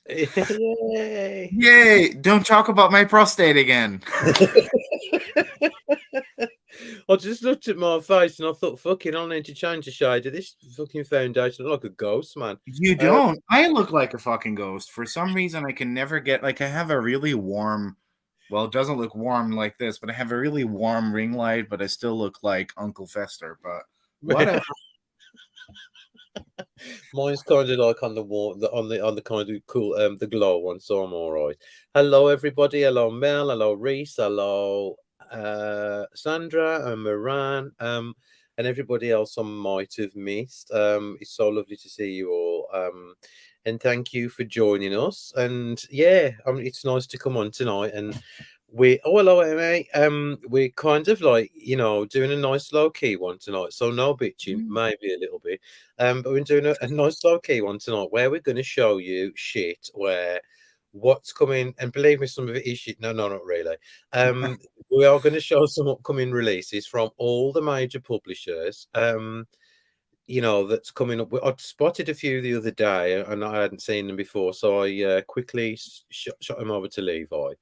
Yay! Yay! Don't talk about my prostate again. I just looked at my face and I thought, fucking, I need to change the shade of this fucking foundation. I look like a ghost, man. You don't. I look like a fucking ghost. For some reason, I can never get like I have a really warm. Well, it doesn't look warm like this, but I have a really warm ring light, but I still look like Uncle Fester. But whatever. Mine's kind of like on the wall, on the kind of cool, the glow one, so I'm all right. Hello, everybody. Hello, Mel. Hello, Reese. Hello, Sandra and Moran. And everybody else I might have missed. It's so lovely to see you all. And thank you for joining us. And yeah, it's nice to come on tonight and. Hello, mate. We're kind of like, doing a nice low key one tonight. So no bitching, maybe a little bit. But we're doing a nice low key one tonight where we're going to show you shit where what's coming, and believe me, some of it is shit. No, no, not really. Um, we are going to show some upcoming releases from all the major publishers. That's coming up. I spotted a few the other day, and I hadn't seen them before, so I quickly shot them over to Levi.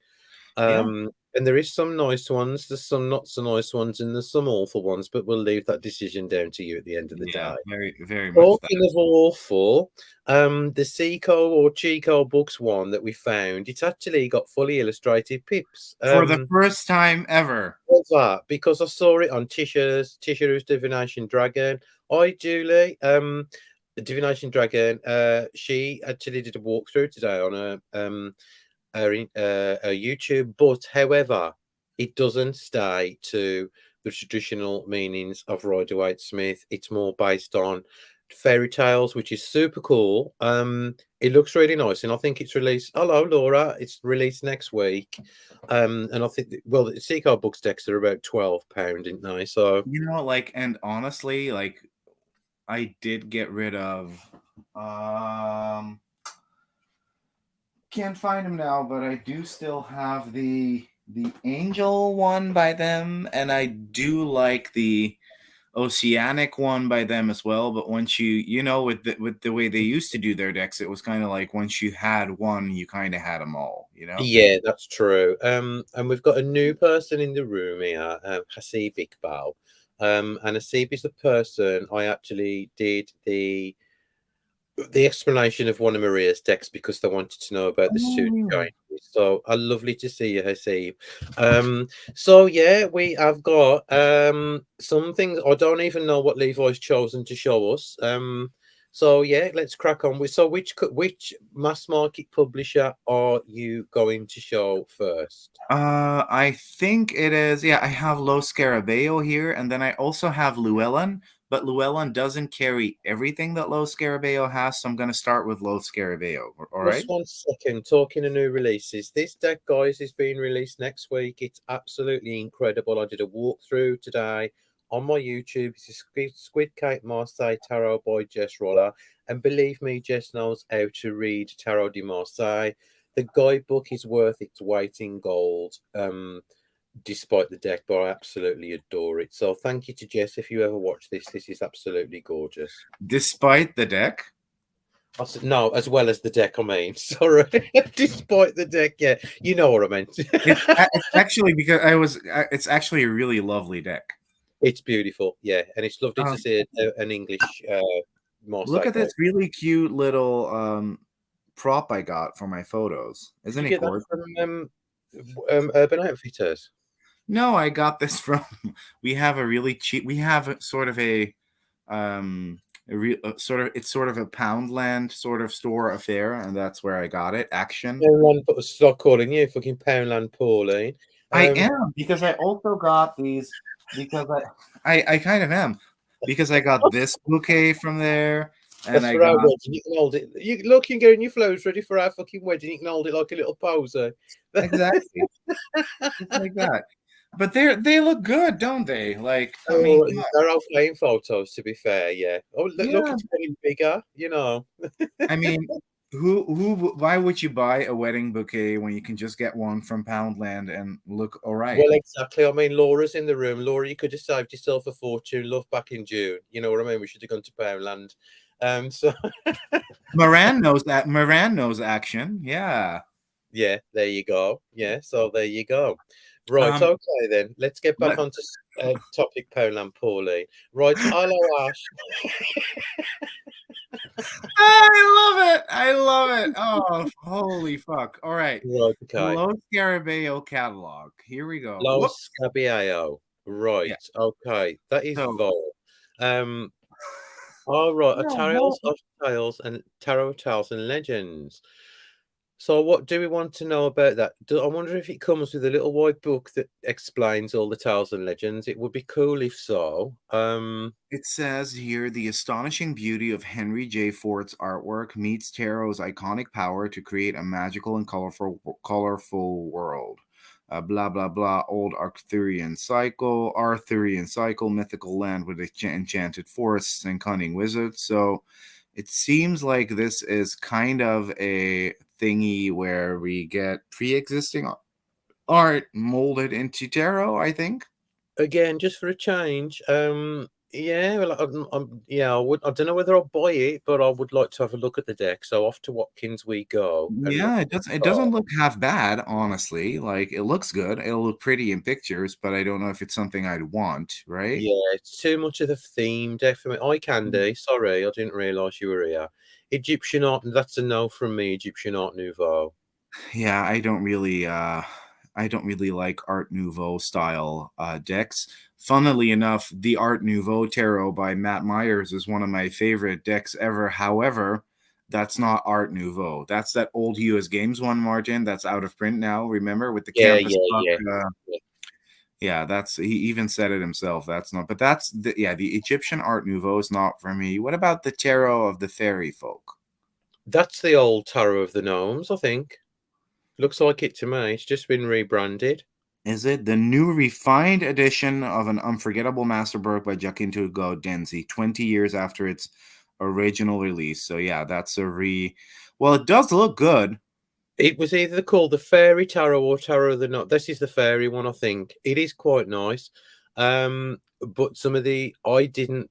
Yeah. And there is some nice ones, there's some not so nice ones, and there's some awful ones, but we'll leave that decision down to you at the end of the Yeah. day. Very, very much that. Talking of awful, the Seco or Chico Books one that we found, it's actually got fully illustrated pips. For the first time ever. What's that? Because I saw it on Tisha's Divination Dragon. Hi, Julie. The Divination Dragon. She actually did a walkthrough today on her YouTube, but however, it doesn't stay to the traditional meanings of Rider Waite Smith. It's more based on fairy tales, which is super cool. It looks really nice, and I think it's released. Hello, Laura. It's released next week. And I think the Seacar Books decks are about £12, didn't they? So And honestly, like I did get rid of can't find them now, but I do still have the Angel one by them, and I do like the Oceanic one by them as well. But once with the way they used to do their decks, it was kind of like once you had one, you kind of had them all. yeah, that's true. And we've got a new person in the room here, Hasib Iqbal. And Hasib is the person I actually did the explanation of one of Maria's decks because they wanted to know about the student Oh. changes. So lovely to see you, Hasib. So yeah, we have got some things. I don't even know what Levi's chosen to show us. So yeah, let's crack on with. So which mass market publisher are you going to show first? I think it is. Yeah, I have Los Scarabeo here, and then I also have Llewellyn. But Llewellyn doesn't carry everything that Los Scarabeo has, so I'm going to start with Los Scarabeo. All Just right. 1 second, talking of new releases. This deck, guys, is being released next week. It's absolutely incredible. I did a walkthrough today on my YouTube. It's a Squid Cake Marseille Tarot by Jess Roller. And believe me, Jess knows how to read Tarot de Marseille. The guidebook is worth its weight in gold, despite the deck, but I absolutely adore it. So thank you to Jess. If you ever watch this, this is absolutely gorgeous. Despite the deck. I said, no, as well as the deck, I mean. Sorry. Despite the deck, yeah. You know what I meant. It's actually because it's actually a really lovely deck. It's beautiful, yeah. And it's lovely to Um, see an English Look Marseille at card. this really cute little prop I got for my photos. Did Isn't you it get that gorgeous? from Urban Outfitters? No, I got this from. We have a really cheap. We have sort of it's sort of a Poundland sort of store affair, and that's where I got it. Action. Everyone put a stop calling you fucking Poundland Pauline. I am because I also got these because I kind of am because I got this bouquet from there, and That's I for our got wedding. You can hold it. You look, you're getting your flows ready for our fucking wedding. You can hold it like a little poser. exactly just like that. But they look good, don't they? Like I mean, Oh, they're all playing photos, to be fair, yeah. Oh, look, yeah. it's getting bigger, you know. I mean, why would you buy a wedding bouquet when you can just get one from Poundland and look all right? Well, exactly. I mean, Laura's in the room. Laura, you could have saved yourself a fortune, love, back in June. You know what I mean? We should have gone to Poundland. So Moran knows that. Moran knows action. Yeah. yeah, there you go. Yeah, so there you go. Right, Um. okay then. Let's get back Let, onto topic Poland Pauline. Right, hello Ash. I love it. I love it. Oh, holy fuck. All right. Right, The okay. Los Scarabeo catalog. Here we go. Los Whoops. Scabiao. Yeah. Right, okay. That is So, Vol. Um, all right, a no, Tarot of Tales and Legends. So, what do we want to know about that? I wonder if it comes with a little white book that explains all the tales and legends. It would be cool if so. it says here the astonishing beauty of Henry J. Ford's artwork meets tarot's iconic power to create a magical and colorful world. Blah blah blah. Old Arthurian cycle, mythical land with enchanted forests and cunning wizards. So it seems like this is kind of a thingy where we get pre-existing art molded into tarot, I think. Again, just for a change. Yeah, well, yeah, I would. I don't know whether I'll buy it, but I would like to have a look at the deck. So off to Watkins we go and look Yeah, at it the doesn't card. look half bad, honestly. Like it looks good. It'll look pretty in pictures, but I don't know if it's something I'd want, right? Yeah, it's too much of the theme, definitely. Eye candy. Sorry, I didn't realise you were here. Egyptian art. That's a no from me. Egyptian art nouveau. Yeah, I don't really like Art Nouveau style decks. Funnily enough, the Art Nouveau Tarot by Matt Myers is one of my favorite decks ever. However, that's not Art Nouveau. That's that old US Games one, Martin, that's out of print now. Remember with the Yeah, campus yeah, puck, yeah. Yeah. yeah, that's he even said it himself. That's not, but that's the yeah, the Egyptian Art Nouveau is not for me. What about the Tarot of the Fairy Folk? That's the old Tarot of the Gnomes, I think. Looks like it to me. It's just been rebranded. Is it the new refined edition of an unforgettable masterwork by Giacinto Gaudenzi, 20 years after its original release? So yeah, that's a well, it does look good. It was either called the Fairy Tarot or Tarot of the Knot. This is the fairy one, I think. It is quite nice. But some of the I didn't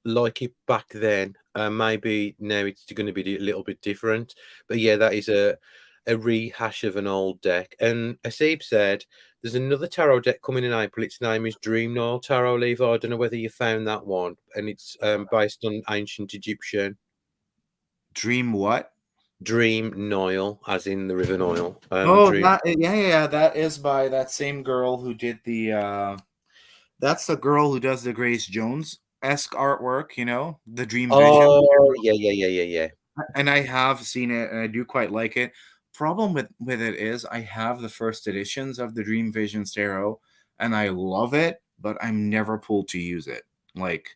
like it back then. Maybe now it's going to be a little bit different. But yeah, that is a rehash of an old deck. And Asib said there's another tarot deck coming in April. Its name is Dream Nile Tarot, Levi. I don't know whether you found that one. And it's based on ancient Egyptian. Dream what? Dream Nile, as in the River Nile. Oh, Dream. yeah, that is by that same girl who did the that's the girl who does the Grace Jones esque artwork, the Dream Vision. Oh, yeah, yeah, yeah, yeah, yeah. And I have seen it and I do quite like it. Problem with it is I have the first editions of the Dream Vision Tarot and I love it, but I'm never pulled to use it. Like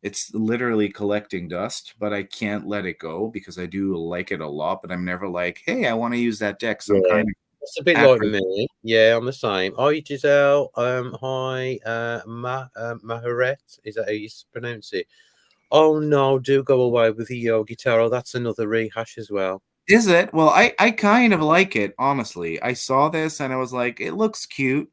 it's literally collecting dust, but I can't let it go because I do like it a lot, but I'm never like, hey, I want to use that deck. So I'm Yeah. kind of It's a bit like apprehensive. me. Yeah, I'm the same. Hi, Giselle. Hi, Maharet. Is that how you pronounce it? Oh no, do go away with the Yogi Tarot. That's another rehash as well. Is it? Well, I kind of like it, honestly. I saw this and I was like, it looks cute.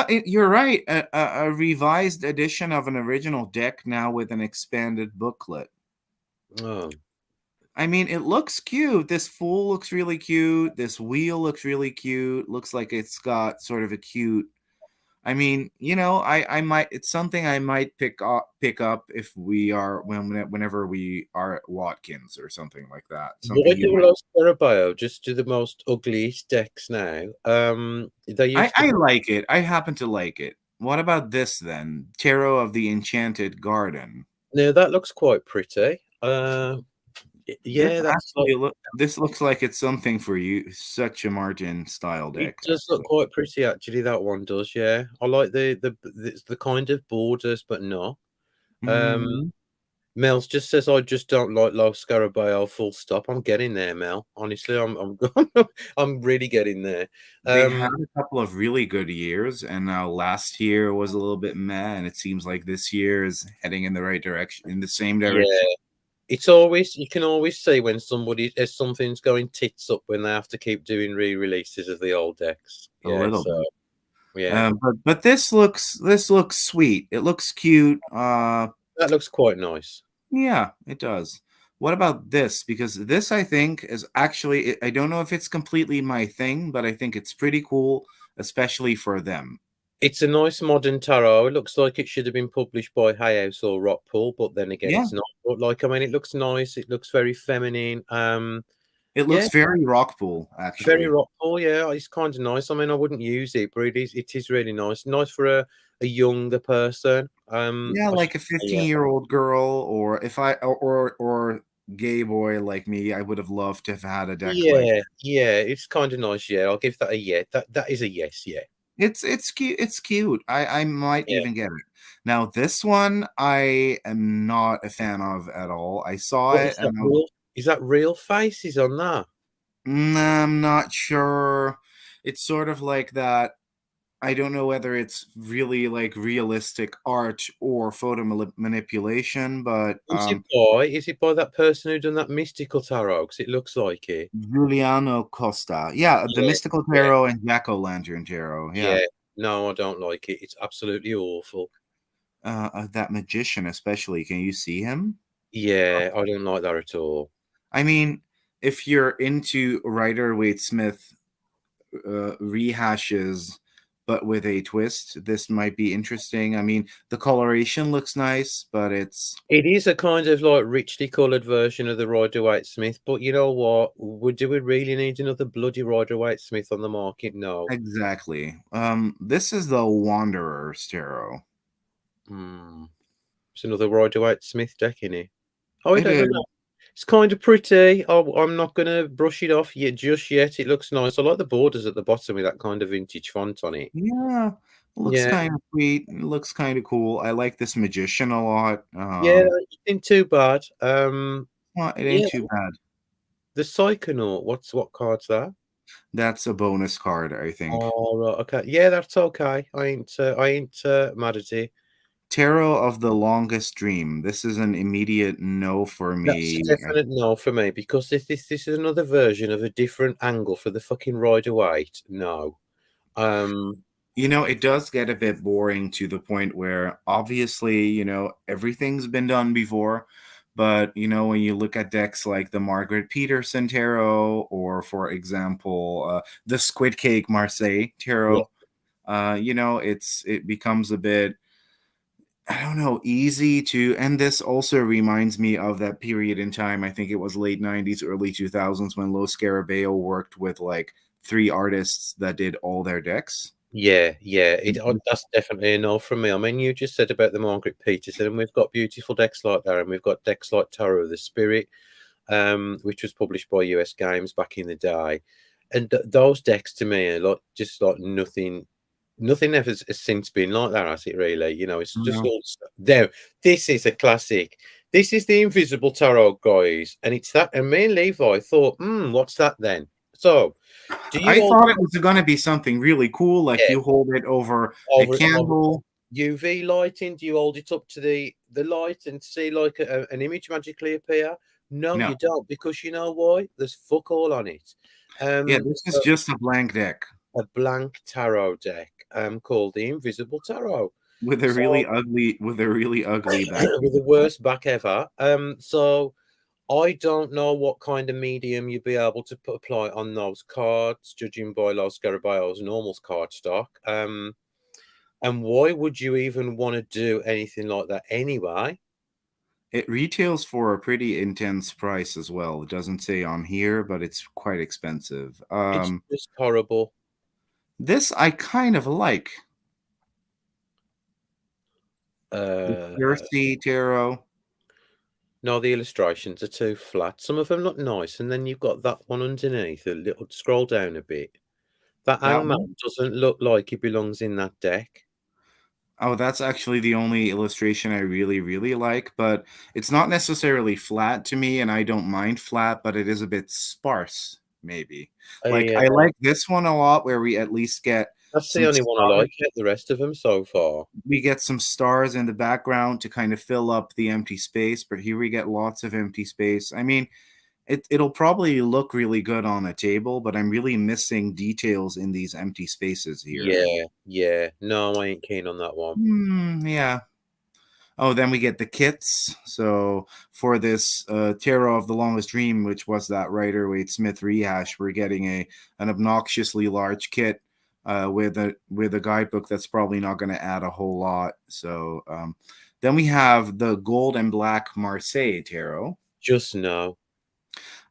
You're right. A revised edition of an original deck now with an expanded booklet. Oh, I mean, it looks cute. This fool looks really cute. This wheel looks really cute. Looks like it's got sort of a cute. I mean, I might. It's something I might pick up if we are whenever we are at Watkins or something like that. Something why you do might. Los Carabao just do the most ugliest decks now? They I used to I be. like it. I happen to like it. What about this then? Tarot of the Enchanted Garden. Now that looks quite pretty. This Yeah, that's like actually look. This looks like it's something for you. Such a Martin style it deck, does look actually. quite pretty actually. That one does, yeah. I like the kind of borders, but not. Um, Mhm. Mel's just says I just don't like Los Scarabeo. Full stop. I'm getting there, Mel. Honestly, I'm I'm really getting there. They had Um, a couple of really good years, and now last year was a little bit meh, and it seems like this year is heading in the right direction, in the same yeah, direction. it's always you can always see when something's going tits up when they have to keep doing re-releases of the old decks. A Yeah, little so bit. yeah, But this looks sweet. It looks cute. that looks quite nice. Yeah, it does. What about this? Because this, I think, is actually, I don't know if it's completely my thing, but I think it's pretty cool, especially for them. It's a nice modern tarot. It looks like it should have been published by Hay House or Rockpool, but then again, Yeah, it's not. But like, I mean, it looks nice. It looks very feminine. it Yeah, looks very Rockpool, very actually. Rockpool. Yeah, it's kind of nice. I mean, I wouldn't use it, but it is really nice. Nice for a younger person. Yeah, I should like a say, yeah. 15-year-old girl, or if I or gay boy like me, I would have loved to have had a deck like Yeah, yeah, it's kind of nice. Yeah, I'll give that a yeah. That is a yes. Yeah, it's cute. It's cute. I might yeah. even get it. Now this one I am not a fan of at all. I saw What it is that and real? Is that real faces on that? I'm not sure. It's sort of like that. I don't know whether it's really like realistic art or photo manipulation, but Is it by that person who done that mystical tarot? Because it looks like it. Giuliano Costa. Yeah, the Yeah, Mystical yeah, Tarot and Jack O' Lantern Tarot. Yeah. yeah. No, I don't like it. It's absolutely awful. That magician, especially. Can you see him? Yeah, I don't like that at all. I mean, if you're into Rider Waite Smith rehashes, but with a twist, this might be interesting. I mean, the coloration looks nice, but it's It is a kind of like richly coloured version of the Rider Waite Smith, but you know what? Do we really need another bloody Rider Waite Smith on the market? No. exactly. This is the Wanderer's Tarot. Hmm. It's another Rider Waite Smith deck in it. Oh, I It don't know. is. It's kind of pretty. I'm not gonna brush it off yet, just yet. It looks nice. I like the borders at the bottom with that kind of vintage font on it. Yeah, looks Yeah, kind of sweet. Looks kind of cool. I like this magician a lot. yeah, it ain't too bad. Well, it ain't Yeah, too bad. the Psychonaut. What card's that? That's a bonus card, I think. Oh, right, okay. Yeah, that's okay. I ain't mad at it. Tarot of the Longest Dream. This is an immediate no for That's a me. definite no for me because this is another version of a different angle for the fucking Rider Waite. No. Um, It does get a bit boring to the point where obviously, everything's been done before. But, when you look at decks like the Margaret Peterson Tarot, or for example, the Squid Cake Marseille yeah, Tarot, it becomes a bit, I don't know, easy to. And this also reminds me of that period in time. I think it was late 90s, early 2000s when Lo Scarabeo worked with like three artists that did all their decks. yeah, yeah. That's definitely a no from me. I mean, you just said about the Margaret Peterson, and we've got beautiful decks like that, and we've got decks like Tarot of the Spirit, which was published by US Games back in the day. And those decks to me are like just like nothing ever has since been like that, has it really? It's just No. all there. This is a classic. This is the Invisible Tarot, guys, and it's that. And me and Levi thought, what's that then? So, do you I all thought it was going to be something really cool, like yeah, you hold it over a over candle. UV lighting? Do you hold it up to the light and see like an image magically appear? No, No. you don't, because you know why? There's fuck all on it. Yeah, this is So just a blank deck a blank tarot deck called the Invisible Tarot. with a So really ugly back. with the worst back ever. So I don't know what kind of medium you'd be able to apply on those cards, judging by Los Garabao's normal card stock. And why would you even want to do anything like that anyway? It retails for a pretty intense price as well. It doesn't say on here, but it's quite expensive. It's just horrible. This I kind of like. The Uh, Jersey Tarot. no, the illustrations are too flat. Some of them look nice, and then you've got that one underneath. A little scroll down a bit. That That one. hangman doesn't look like he belongs in that deck. Oh, that's actually the only illustration I really, really like, but it's not necessarily flat to me, and I don't mind flat, but it is a bit sparse, maybe. Like, Yeah, I like this one a lot, where we at least get that's the some only one I stars. like. Yeah, the rest of them so far. We get some stars in the background to kind of fill up the empty space, but here we get lots of empty space. I mean, it'll probably look really good on a table, but I'm really missing details in these empty spaces here. Yeah, yeah. No, I ain't keen on that one. Yeah. Oh, then we get the kits. So for this Tarot of the Longest Dream, which was that Rider Waite Smith rehash, we're getting an obnoxiously large kit with a guidebook that's probably not going to add a whole lot. So then we have the Gold and Black Marseille Tarot. Just no.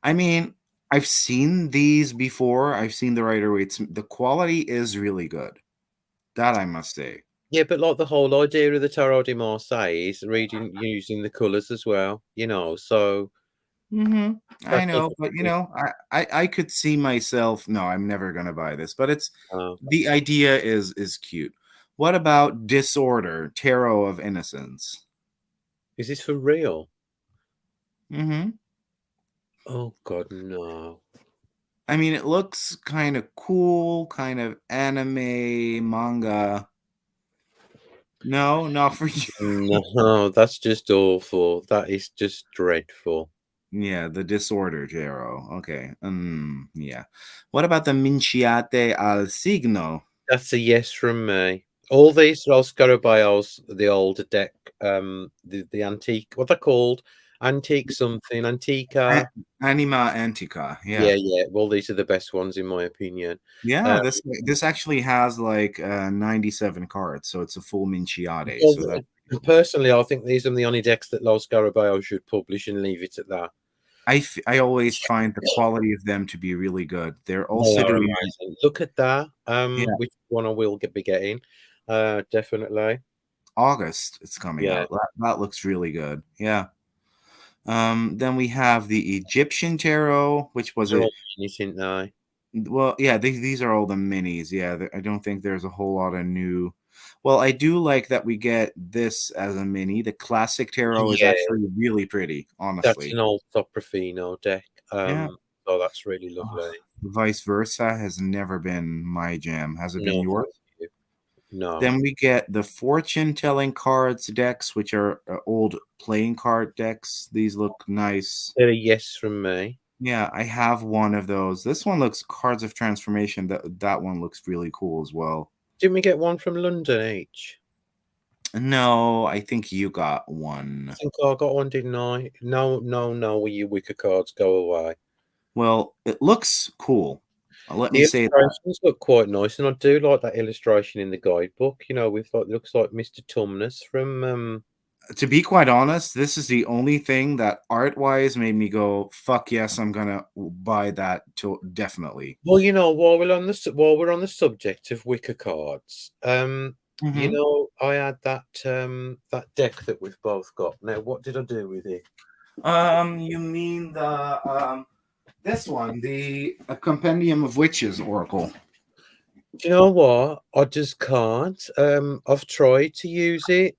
I mean, I've seen these before. I've seen the Rider Waite. The quality is really good. That I must say. Yeah, but like the whole idea of the Tarot de Marseille is reading using the colours as well, so I that's know, but interesting. I could see myself. No, I'm never gonna buy this. But it's Uh, the idea is cute. What about Disorder, Tarot of Innocence? is this for real? Mm-hmm. Oh God, no. I mean, it looks kind of cool, kind of anime manga. No, not for you. No, that's just awful. That is just dreadful. Yeah, the Disorder Tarot. Okay. Yeah. What about the Minciate al Signo? That's a yes from me. All these Los Scarabaeos, the older deck, the antique, what they're called, antique something, antica. Anima Antica. Yeah. Yeah, yeah. Well, these are the best ones in my opinion. Yeah, Um, this actually has like 97 cards, so it's a full Minciate. well, So that personally, I think these are the only decks that Los Scarabaeos should publish and leave it at that. I always find the quality of them to be really good. They're They also are doing amazing. Look at that. yeah, Which one I will be getting. Definitely. August it's coming Yeah. out. That looks really good. Yeah. Then we have the Egyptian Tarot, which was They're a all anything now. well, yeah, these are all the minis. Yeah, I don't think there's a whole lot of new. Well, I do like that we get this as a mini. The classic tarot is Yeah, actually really pretty, that's honestly. an old Soprafino deck. Yeah. So that's really Ugh, lovely. vice versa has never been my jam. Has it been No, yours? thank you. No. Then we get the fortune telling cards decks, which are old playing card decks. These look nice. They're a yes from me. Yeah, I have one of those. This one looks Cards of Transformation. That one looks really cool as well. Didn't we get one from London each? No, I think you got I one. think I got one, didn't I? No, no, no, will you wicker cards go away? Well, it looks cool. Let me The say that. illustrations look quite nice, and I do like that illustration in the guidebook, with like looks like Mr. Tumnus from To be quite honest, this is the only thing that art wise made me go, fuck yes, I'm gonna buy that to definitely. well, while we're on the subject of wicker cards, Hmm. I had that deck that we've both got. Now, what did I do with it? You mean the this one, the a Compendium of Witches Oracle? Do you know what? I just can't. I've tried to use it.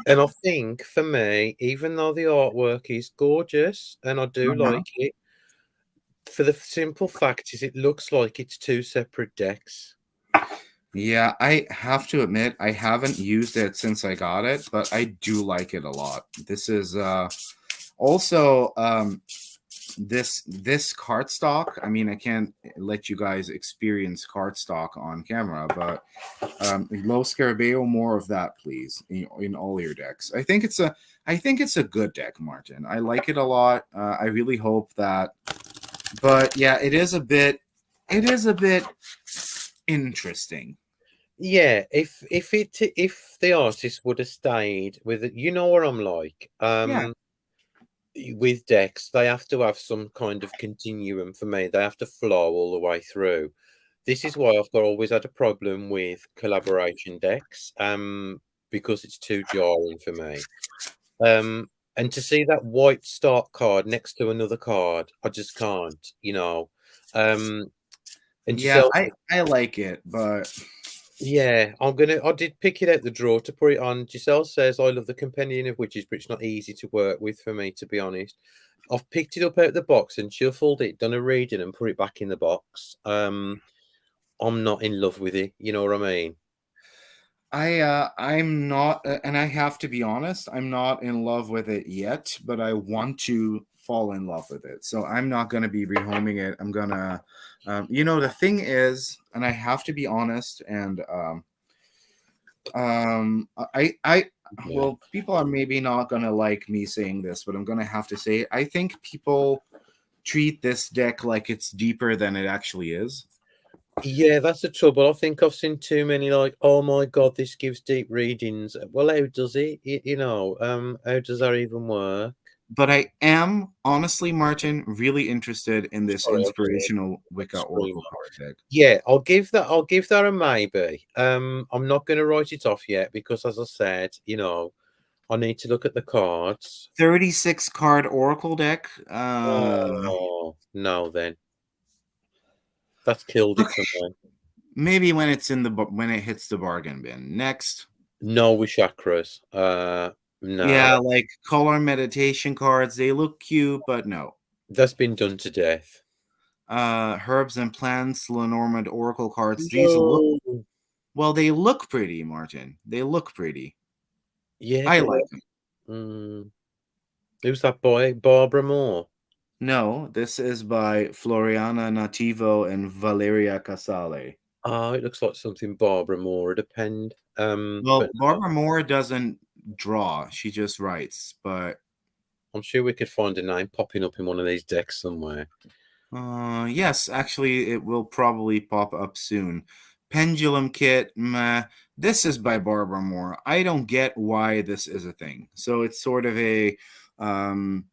And I think for me, even though the artwork is gorgeous and I do Uh-huh. like it, for the simple fact is it looks like it's two separate decks. Yeah, I have to admit I haven't used it since I got it, but I do like it a lot. This is also this cardstock. I mean, I can't let you guys experience cardstock on camera, but low Scarabeo, more of that, please, in all your decks. I think it's a good deck, Martin. I like it a lot. I really hope that, but yeah, it is a bit interesting. Yeah, if the artist would have stayed with it, you know what I'm like. Yeah, With decks, they have to have some kind of continuum for me. They have to flow all the way through. This is why I've always had a problem with collaboration decks, because it's too jarring for me. And to see that white start card next to another card, I just can't. Um, and yeah, Giselle, I like it, but yeah, I did pick it out the drawer to put it on. Giselle says I love the Companion of Witches, but it's not easy to work with for me, to be honest. I've picked it up out the box and shuffled it, done a reading, and put it back in the box. I'm not in love with it. You know what I mean? I'm not, and I have to be honest, I'm not in love with it yet, but I want to fall in love with it. So I'm not going to be rehoming it. I'm gonna, the thing is, and I have to be honest, and Yeah. Well, people are maybe not gonna like me saying this, but I'm gonna have to say it. I think people treat this deck like it's deeper than it actually is. Yeah, that's the trouble. I think I've seen too many like, oh my God, this gives deep readings. Well, how does it? How does that even work? But I am honestly, Martin, really interested in this Sorry, I'll just inspirational Wicca scream. Oracle card deck. Yeah, I'll give that a maybe. I'm not gonna write it off yet because as I said, I need to look at the cards. 36 card Oracle deck. Oh no, then that's killed it for me. Maybe when it's in the when it hits the bargain bin. Next, No with chakras. No, yeah, like color meditation cards. They look cute, but no. that's been done to death. Herbs and plants, Lenormand Oracle cards. These look No. well. They look pretty, Martin. They look pretty. Yeah, I but like them. who's that boy? Barbara Moore. No, this is by Floriana Nativo and Valeria Casale. Oh, it looks like something Barbara Moore would have penned. Well, But no, Barbara Moore doesn't draw; she just writes. But I'm sure we could find a name popping up in one of these decks somewhere. yes, actually, it will probably pop up soon. Pendulum Kit, meh. This is by Barbara Moore. I don't get why this is a thing. So it's sort of a um,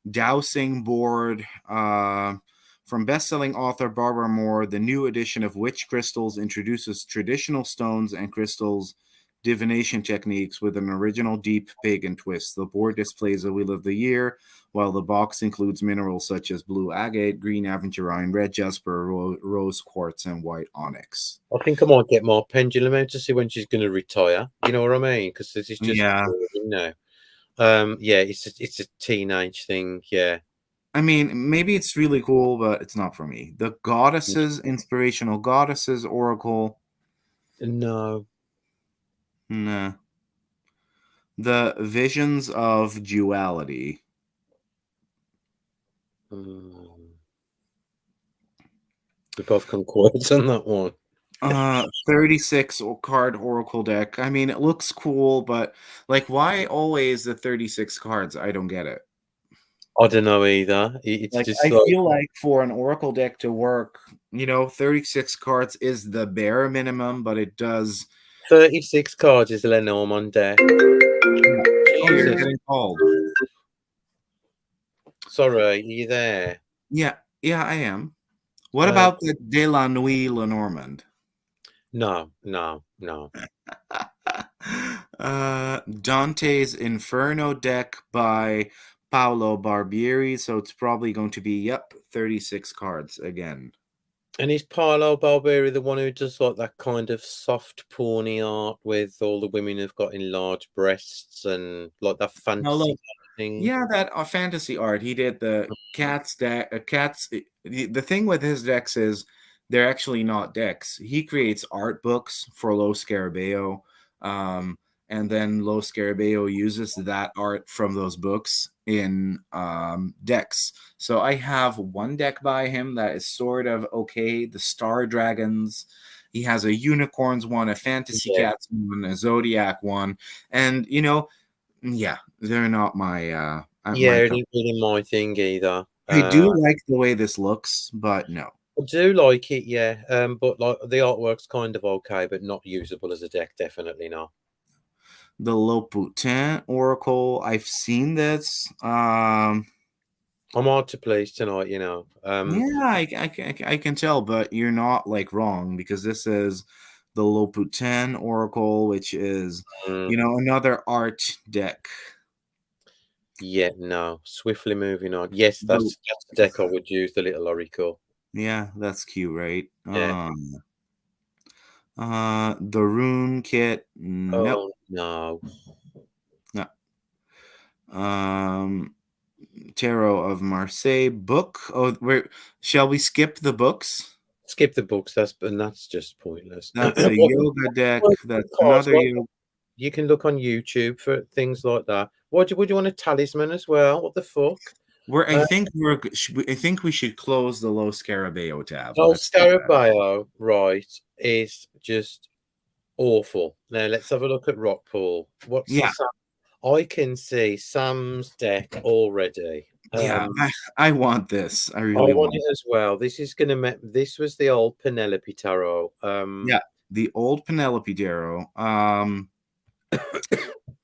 dowsing board from best-selling author Barbara Moore. The new edition of Witch Crystals introduces traditional stones and crystals divination techniques with an original deep pagan twist. The board displays a wheel of the year, while the box includes minerals such as blue agate, green aventurine, red jasper, rose quartz, and white onyx. I think I might get more pendulum out to see when she's going to retire. You know what I mean? Because this is just Yeah. boring now. Yeah, it's a teenage thing. Yeah. I mean, maybe it's really cool, but it's not for me. The Goddesses, Inspirational Goddesses Oracle. No. Nah. The Visions of Duality. Mm. We both come quotes on that one. 36 card Oracle deck. I mean, it looks cool, but like, why always the 36 cards? I don't get it. I don't know either. It's Like, just I like feel like for an Oracle deck to work, 36 cards is the bare minimum, but it does. 36 cards is Lenormand deck. Oh, you're Jesus. getting called. Sorry, are you there? Yeah, yeah, I am. What Uh, about the De La Nuit Lenormand? no, no, no. Dante's Inferno deck by Paolo Barbieri. So it's probably going to be, 36 cards again. And is Paolo Balberi the one who does like that kind of soft porny art with all the women who've got enlarged breasts and like that fantasy Hello. kind of thing? Yeah, that fantasy art. He did the cats deck. Cats. The thing with his decks is they're actually not decks. He creates art books for Lo Scarabeo, and then Lo Scarabeo uses that art from those books in decks. So I have one deck by him that is sort of okay. The Star Dragons. He has a unicorns one, a fantasy Yeah, cats one, a zodiac one, and yeah, they're not yeah, my it cup. ain't really my thing either. I do like the way this looks, but no. I do like it, yeah. But like the artwork's kind of okay, but not usable as a deck, definitely not. The Loputin Oracle, I've seen this. I'm hard to please tonight. Yeah, I can tell, but you're not like wrong because this is the Loputin Oracle, which is mm, another art deck. yeah, no. Swiftly moving on. Yes, The, that's the deck I would use, the little Oracle. yeah, that's cute, right? Yeah. The Rune Kit, nope. Oh no. No. Tarot of Marseille book. Oh, shall we skip the books? Skip the books, that's just pointless. That's a yoga deck. What That's cards? another yoga. You can look on YouTube for things like that. Would you want a talisman as well? What the fuck? Uh, I think we should close the Low Scarabeo tab. oh, Let's do that. Scarabeo, right, is just Awful. Now let's have a look at Rockpool. What's the Yeah, Sam? I can see Sam's deck already. yeah. I want this. I I really want want. it as well. This is gonna make. This was the old Penelope Tarot. Yeah, the old Penelope Darrow.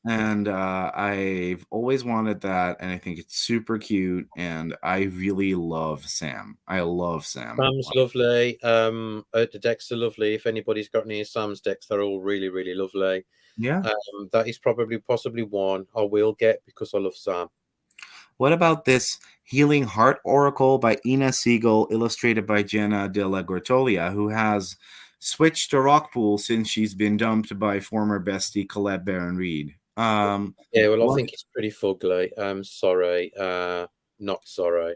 And I've always wanted that, and I think it's super cute. And I really love Sam. I love Sam. Sam's lovely. The decks are lovely. If anybody's got any of Sam's decks, they're all really, really lovely. Yeah. That is probably possibly one I will get because I love Sam. What about this Healing Heart Oracle by Ina Siegel, illustrated by Jenna de la Gortolia, who has switched to Rockpool since she's been dumped by former bestie Colette Baron Reed. Yeah, well, I What think it's pretty fugly. Sorry, not sorry.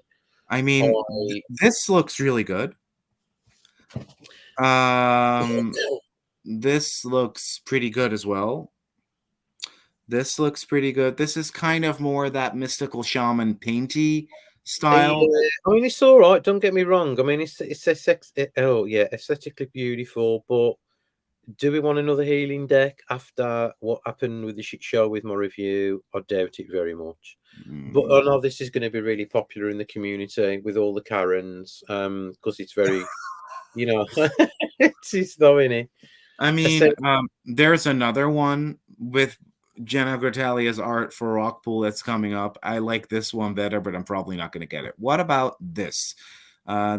I mean, I this looks really good. Um, this looks pretty good as well. This looks pretty good. This is kind of more that mystical shaman painty style. yeah, I mean, it's all right. Don't get me wrong. I mean, it's a oh yeah, aesthetically beautiful. But do we want another healing deck after what happened with the shit show with my review? I doubt it very much. But I Mm. know this is going to be really popular in the community with all the Karens, because it's very, it's though, innit? I I mean, said, there's another one with Jenna Grotalia's art for Rockpool that's coming up. I like this one better, but I'm probably not going to get it. What about this?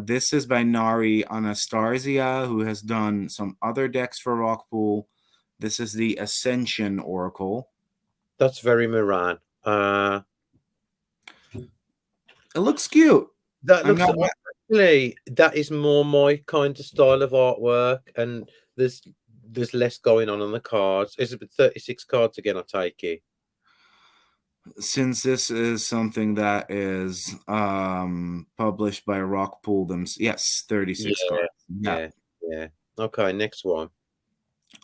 This is by Nari Anastasia, who has done some other decks for Rockpool. This is the Ascension Oracle. that's very Moran. It looks cute. That I'm looks not. actually that is more my kind of style of artwork, and there's less going on the cards. Is it 36 cards again? I take it. Since this is something that is published by Rockpool yes, 36 Yeah, cards. Yeah. yeah, yeah. Okay, next one.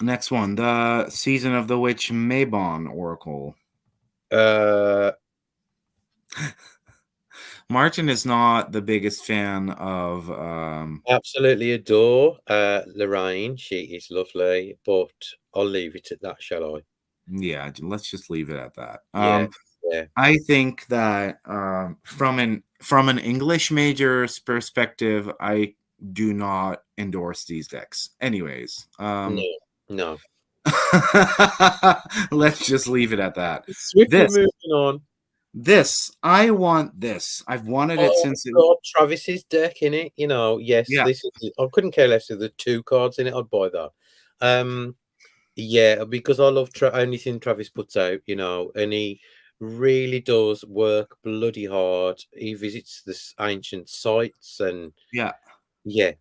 Next one, the Season of the Witch Mabon Oracle. Uh, Martin is not the biggest fan of Absolutely adore Lorraine. She is lovely, but I'll leave it at that, shall I? yeah, let's just leave it at that. Yeah, yeah. I think that from an English major's perspective, I do not endorse these decks. Anyways, No, no. let's just leave it at that. Swiftly This moving on. I want this. I've wanted it Oh since it. God, Travis's deck in it. Yes, Yeah, this is. I couldn't care less if the two cards in it. I'd buy that. Yeah, because I love anything Travis puts out. And he really does work bloody hard. He visits this ancient sites, and yeah, yeah,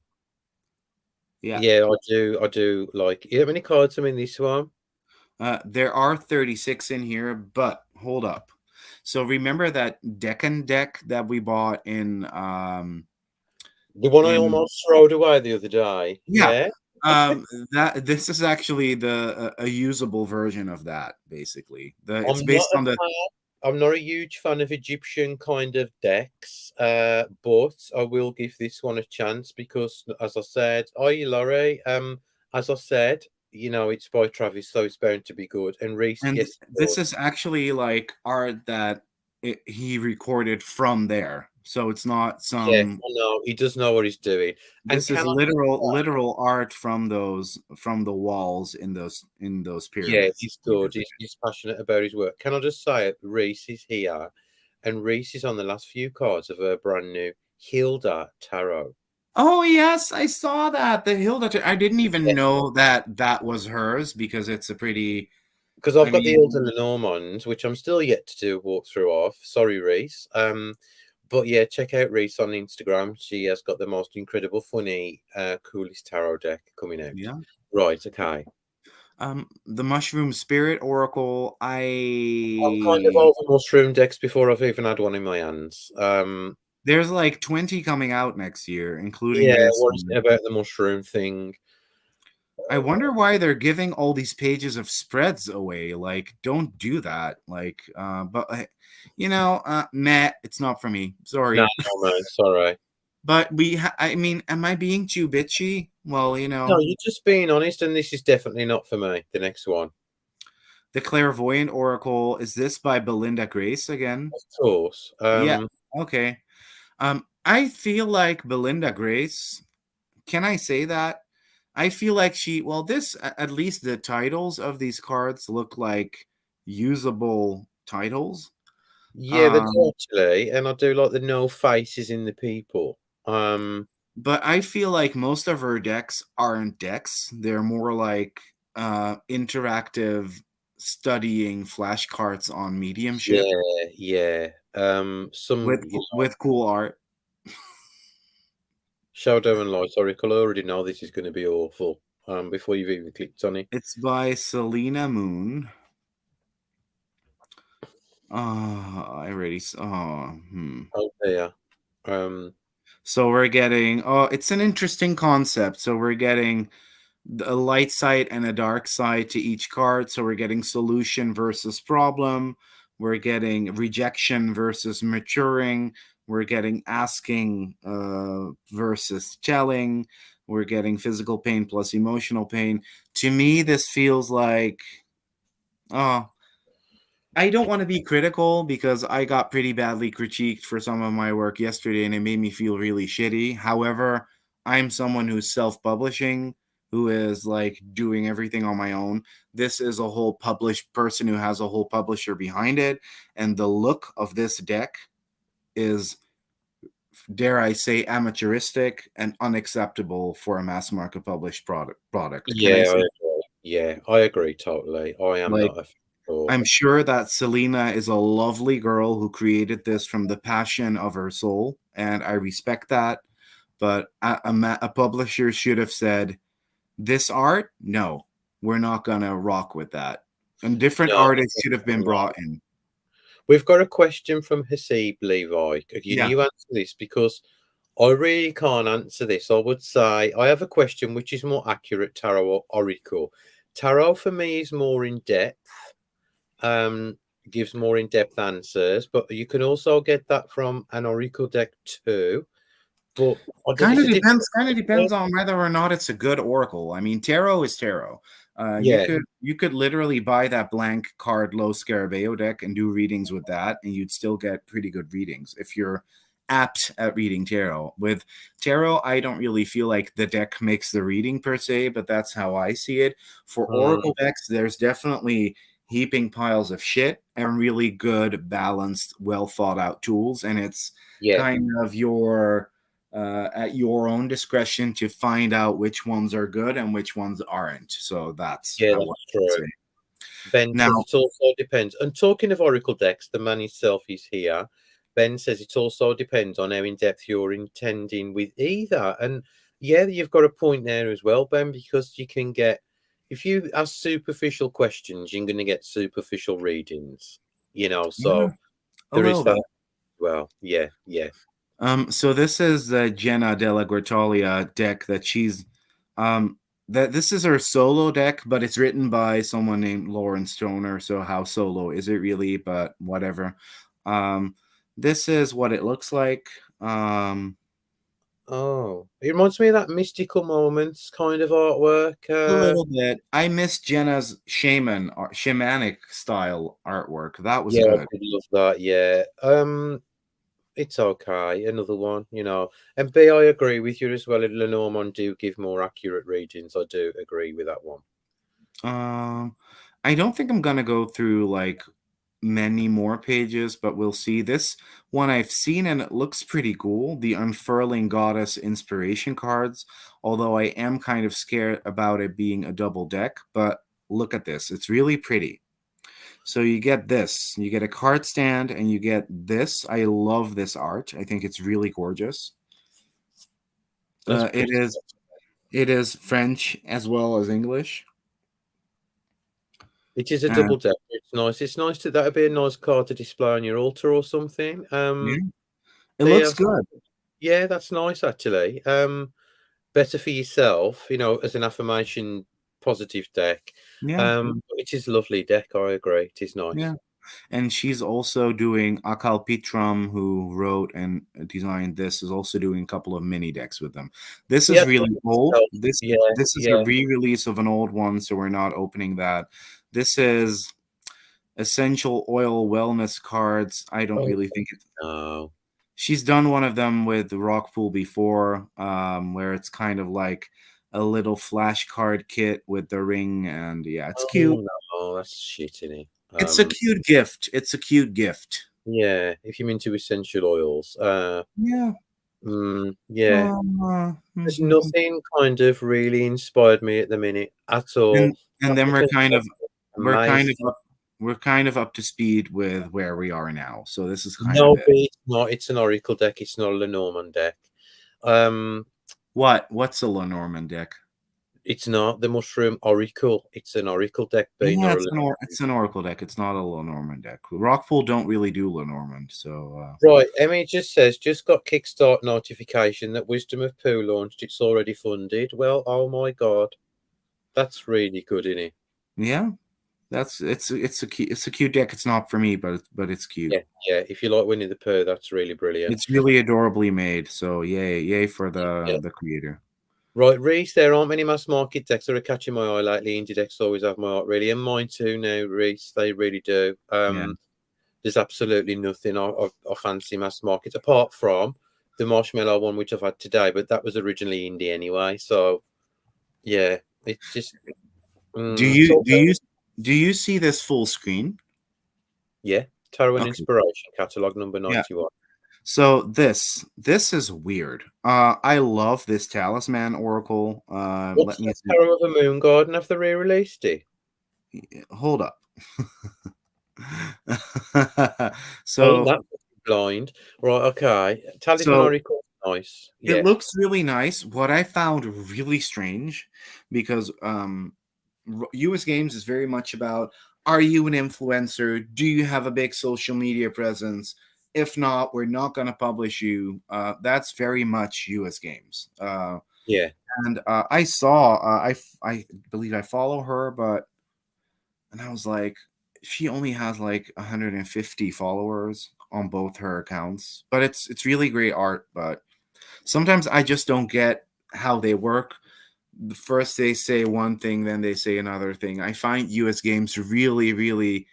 yeah. yeah, I do. I do like. How many cards are in this one? There are 36 in here, but hold up. So remember that Deccan deck that we bought The one I in almost throwed away the other day. yeah. Yeah. That this is actually the a usable version of that, basically. It's I'm not based a on the fan. I'm not a huge fan of Egyptian kind of decks, but I will give this one a chance because, as I said, hi Laurie. As I said, it's by Travis, so it's bound to be good. And Reese, and yes, this good. is actually like art that he recorded from there. So it's not Yeah, some I know he does know what he's doing. And this can is I? literal art from the walls in those Yeah, pyramids. he's good. He's passionate about his work. Can I just say it? Reese is here, and Reese is on the last few cards of her brand new Hilda Tarot. Oh yes, I saw that. The Hilda. I didn't even know that that was hers because it's a pretty. Because I I've got the mean, Hilda Lenormand, which I'm still yet to do a walkthrough of. Sorry, Reese. But yeah, check out Reese on Instagram. She has got the most incredible, funny, coolest tarot deck coming out. yeah. Right, okay. The Mushroom Spirit Oracle. I'm kind of over mushroom decks before I've even had one in my hands. There's like 20 coming out next year, including Yeah, this what is it one. about the mushroom thing? I wonder why they're giving all these pages of spreads away. Like, don't do that. Like, meh, it's not for me. No, Sorry. no, man, sorry. But I mean, am I being too bitchy? Well, No, you're just being honest, and this is definitely not for me. The next one, the Clairvoyant Oracle, is this by Belinda Grace again? of course. Yeah. Okay. I feel like Belinda Grace, can I say that? I feel like well, at least the titles of these cards look like usable titles. Yeah, they do Um, actually, and I do like the no faces in the people. but I feel like most of her decks aren't decks. They're more like interactive studying flashcards on mediumship Yeah, yeah. Some, you know, with cool art. Shadow and Light Oracle. I already know this is going to be awful. Before you've even clicked on it. It's by Selena Moon. I already saw. Oh dear. Um, So we're getting. Oh, it's an interesting concept. So we're getting a light side and a dark side to each card. So we're getting solution versus problem. We're getting rejection versus maturing. We're getting asking versus telling. We're getting physical pain plus emotional pain. To me, this feels like, oh, I don't want to be critical because I got pretty badly critiqued for some of my work yesterday and it made me feel really shitty. However, I'm someone who's self publishing, who is like doing everything on my own. This is a whole published person who has a whole publisher behind it. And the look of this deck is, dare I say, amateuristic and unacceptable for a mass market published product. Can I yeah, I say, agree. Yeah, I agree totally. I am like, not a fan at all. I'm sure that Selena is a lovely girl who created this from the passion of her soul, and I respect that. But a publisher should have said, "This art, no, we're not gonna rock with that." And different No, artists should have been no. brought in. We've got a question from Hasib Levi. Can Yeah, you answer this? Because I really can't answer this. I would say I have a question which is more accurate, tarot or oracle. Tarot for me is more in depth, um, gives more in depth answers, but you can also get that from an oracle deck too. But kind it's of a different. depends. Kind of depends on whether or not it's a good oracle. I mean, tarot is tarot. You Yeah, could literally buy that blank card low Scarabeo deck and do readings with that, and you'd still get pretty good readings if you're apt at reading tarot. With tarot, I don't really feel like the deck makes the reading per se, but that's how I see it. For oracle decks, there's definitely heaping piles of shit and really good, balanced, well thought out tools, and it's yeah, kind of your at your own discretion to find out which ones are good and which ones aren't. So that's yeah, how I that's would say. true. Ben says Now, it also depends. And talking of Oracle decks, the man himself is here. Ben says it also depends on how in depth you're intending with either. And yeah, you've got a point there as well, Ben, because you can get, if you ask superficial questions, you're going to get superficial readings, yeah, so a there is little that bit. as well. Yeah, yeah. So this is the Jenna Della Guertaglia deck that she's that this is her solo deck, but it's written by someone named Lauren Stoner. So how solo is it really? But whatever. Um, this is what it looks like. Um, Oh, it reminds me of that mystical moments kind of artwork. a little bit. I miss Jenna's shamanic style artwork. That was Yeah, I good. did love that. Yeah. It's okay. Another one. And B, I agree with you as well. Lenormand do give more accurate readings. I do agree with that one. Um, I don't think I'm gonna go through like many more pages, but we'll see. This one I've seen and it looks pretty cool. The Unfurling Goddess inspiration cards, although I am kind of scared about it being a double deck, but look at this. It's really pretty. So you get this, you get a card stand, and you get this. I love this art. I think it's really gorgeous. That's Uh, it pretty. is it is French as well as English. It is a Uh, double deck. It's nice. It's nice to that'd be a nice card to display on your altar or something. yeah, it Yeah, looks good. yeah, that's nice actually. Better for yourself, as an affirmation positive deck. Yeah, It is a lovely deck. I agree. It is yeah. nice. And she's also doing Akal Pitram, who wrote and designed this, is also doing a couple of mini decks with them. This is Yeah, really old. This yeah, this is a yeah. re-release of an old one, so we're not opening that. This is essential oil wellness cards. I don't Oh really think it's. no. She's done one of them with Rockpool before, where it's kind of like a little flashcard kit with the ring, and yeah, it's cute. Oh no, that's shit, innit? It's a cute gift. It's a cute gift. Yeah, if you're into essential oils, Yeah. yeah. There's Mhm. nothing kind of really inspired me at the minute at all. And Not then because we're kind of amazing. up to speed with where we are now. So this is kind of No, it. but it's not. It's an Oracle deck. It's not a Lenormand deck. Um, What's a Lenormand deck? it's not the Mushroom Oracle. It's an Oracle deck, being Yeah, not a it's an Oracle deck. It's not a Lenormand deck. Rockpool don't really do Lenormand, so Right, Emmy just says, just got Kickstart notification that Wisdom of Pooh launched. It's already funded. Well, oh my God. That's really good, isn't it? yeah, it's a cute deck. It's not for me, but it's cute. Yeah, yeah. If you like Winnie the Pooh, that's really brilliant. It's really adorably made. So yay for Yeah. the creator. Right, Reese, there aren't many mass market decks that are catching my eye lately. Indie decks always have my eye, really, and mine too now, Reese. They really do. Yeah. There's absolutely nothing I fancy mass market apart from the marshmallow one, which I've had today, but that was originally indie anyway. So, yeah, it's just. Do So you do you do you see this full screen? yeah, Tarot and Okay. Inspiration, catalog number Yeah. 91. So this is weird. I love this talisman oracle. What's Let me the see. Tarot of a Moon Garden? Have they re-released it? Hold up. I ain't so that blind. Right, okay. Talisman so Oracle, nice. it Yeah, looks really nice. What I found really strange, because US Games is very much about, are you an influencer? Do you have a big social media presence? If not, we're not going to publish you. That's very much US Games. yeah. And I saw, I believe I follow her, and I was like, she only has like 150 followers on both her accounts, but it's really great art. But sometimes I just don't get how they work. First they say one thing, then they say another thing. I find US Games really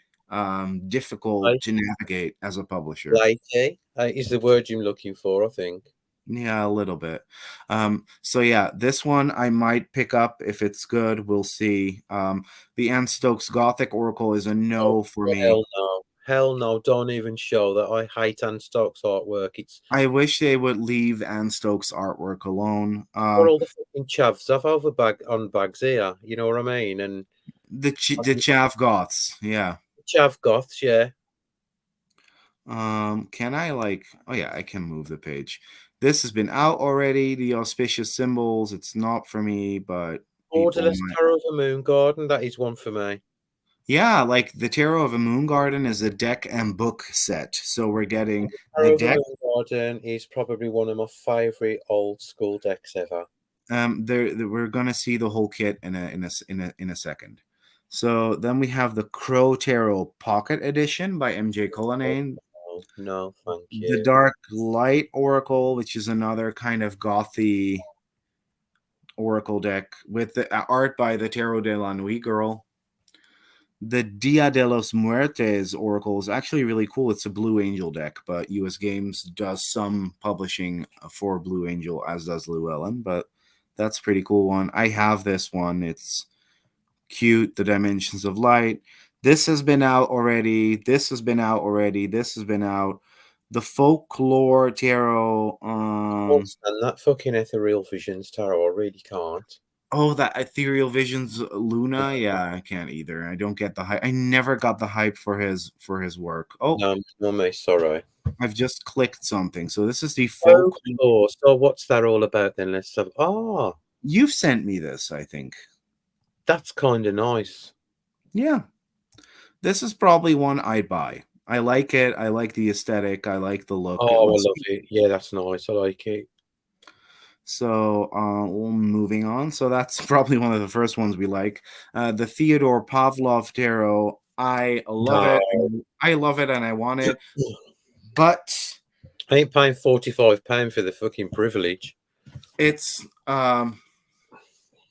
difficult Like, to navigate as a publisher. flaky is the word you're looking for, I think. Yeah, a little bit. So yeah, this one I might pick up if it's good. We'll see. The Anne Stokes Gothic Oracle is a Oh, no for me. hell no. Hell no. Don't even show that. I hate Anne Stock's artwork. It's I wish they would leave Anne Stokes artwork alone. got all the fucking chavs I've over on bags here. You know what I mean? And The Chav Goths, yeah. chav goths, yeah. Can I like? Oh yeah, I can move the page. This has been out already. The auspicious symbols. It's not for me, but people Borderless might. Tarot of a Moon Garden. That is one for me. Yeah, like the Tarot of a Moon Garden is a deck and book set. So we're getting the Tarot of a deck. Moon Garden is probably one of my favorite old school decks ever. We're gonna see the whole kit in a second. So then we have the Crow Tarot Pocket Edition by MJ Oh, Cullinane. no, no, thank The you. Dark Light Oracle, which is another kind of gothy Oracle deck with the art by the Tarot de la Nuit girl. The Dia de los Muertes Oracle is actually really cool. It's a Blue Angel deck, but US Games does some publishing for Blue Angel, as does Llewellyn, but that's a pretty cool one. I have this one. It's cute. The Dimensions of Light. This has been out already. This has been out already. This has been out. The Folklore Tarot. Can't stand that fucking Ethereal Visions Tarot. I really can't. Oh, that Ethereal Visions Luna. Yeah, I can't either. I don't get the hype. I never got the hype for his work. Oh, No, no, me, sorry. I've just clicked something. So this is the folk. Folklore. So what's that all about then? Let's have. Ah, You've sent me this, I think. that's kind of nice. Yeah, this is probably one I'd buy. I like it. I like the aesthetic. I like the look. It Oh, I looks. love it. Yeah, that's nice. I like it. So, well, moving on. So that's probably one of the first ones we like. The Theodore Pavlov Tarot. I love No, it. I love it and I want it. But I ain't paying £45 for the fucking privilege. it's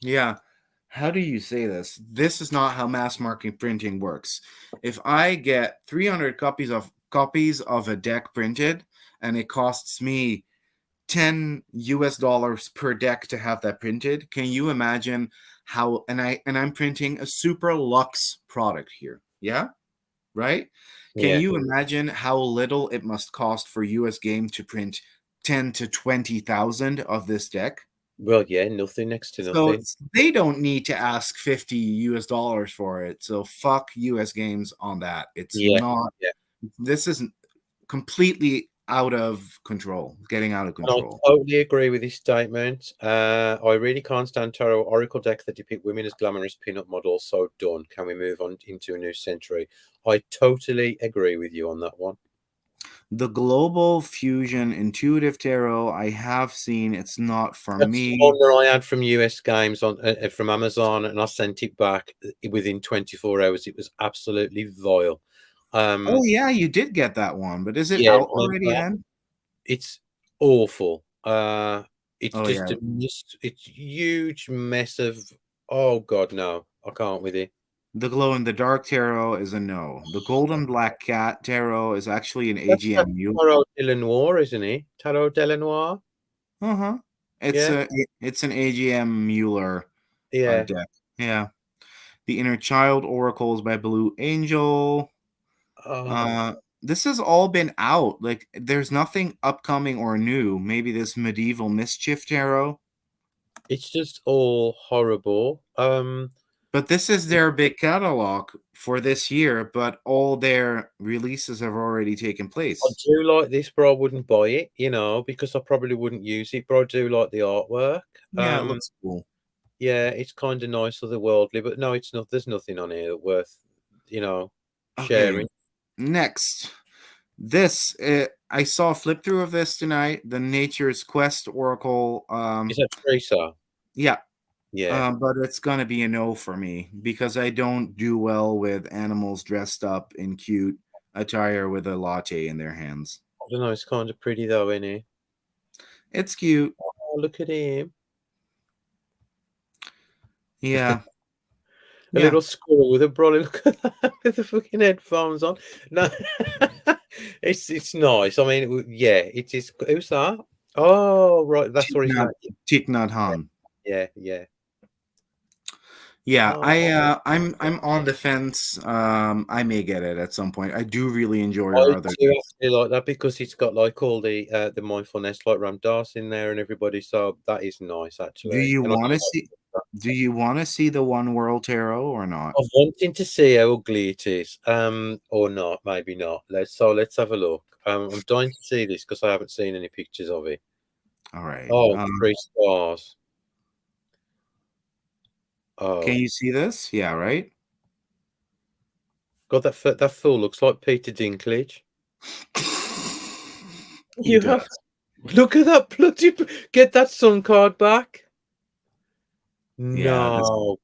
yeah. How do you say this? This is not how mass market printing works. If I get 300 copies of a deck printed and it costs me $10 per deck to have that printed, can you imagine how I'm printing a super luxe product here. Yeah? Right? Can Yeah. you imagine how little it must cost for US Game to print 10 to 20,000 of this deck? Well, yeah, nothing next to So nothing. they don't need to ask $50 for it. So fuck US Games on that. It's Yeah. not, Yeah. this is completely out of control, getting out of And control. I totally agree with this statement. I really can't stand tarot oracle decks that depict women as glamorous pin-up models. So done. Can we move on into a new century? I totally agree with you on that one. The Global Fusion Intuitive Tarot, I have seen. It's not for That's the me. one that I had from US Games on from Amazon, and I sent it back within 24 hours. It was absolutely vile. Oh Um, yeah, you did get that one, but is it yeah, out already then? it's awful. It's Oh just yeah. a it's huge mess of. Oh God, no, I can't with it. The Glow in the Dark Tarot is a no. The Golden Black Cat Tarot is actually an That's that AGMU. Tarot de la Noir, isn't it? Tarot de la Noir. Uh-huh. Yeah, It's an AGM Mueller yeah. deck. Yeah. The Inner Child Oracles by Blue Angel. Oh, Uh this has all been out. Like there's nothing upcoming or new. Maybe this Medieval Mischief Tarot. it's just all horrible. But this is their big catalog for this year, but all their releases have already taken I place. do like this, but I wouldn't buy it, because I probably wouldn't use it. But I do like the artwork. Yeah, it looks cool. Yeah, it's kind of nice, otherworldly, but no, it's not. There's nothing on here worth, you know, Okay, sharing. next. This I saw a flip through of this tonight. The Nature's Quest Oracle. Is that Teresa? Yeah, Yeah, but it's gonna be a no for me because I don't do well with animals dressed up in cute attire with a latte in their hands. I don't know. It's kind of pretty though, isn't it? It's cute. Oh, look at him. Yeah, A yeah. little squirrel with a brolly. Look at that with the fucking headphones on. No, it's nice. I mean, yeah, it is. Who's that? Oh, right. That's what his name. Not Thich Nhat Hanh. Yeah, yeah. Yeah, Oh, I'm on the fence. I may get it at some point. I do really enjoy our I other do decks. actually like that because it's got like all the mindfulness, like Ram Dass in there and everybody. So that is nice Do actually. you And I want to do see? like Do you want to see the One World Tarot or not? I'm wanting to see how ugly it is. Or not, maybe not. Let's have a look. I'm dying to see this because I haven't seen any pictures of it. All right. Oh, 3 stars. Can Oh, you see this? Yeah, right. God, that fool looks like Peter Dinklage. He You have does. look at that bloody get that sun card back. Yeah. No,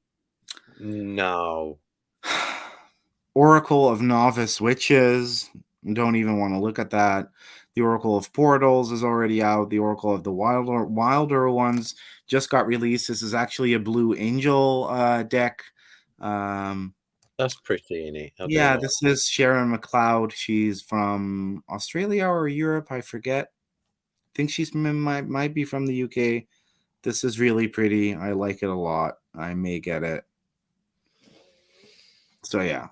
no. Oracle of Novice Witches. Don't even want to look at that. The Oracle of Portals is already out. The Oracle of the Wilder ones just got released. This is actually a Blue Angel deck. Um, That's pretty, in it. I do yeah, like. this is Sharon McLeod. She's from Australia or Europe. I forget. I think she's might be from the UK. This is really pretty. I like it a lot. I may get it. So yeah.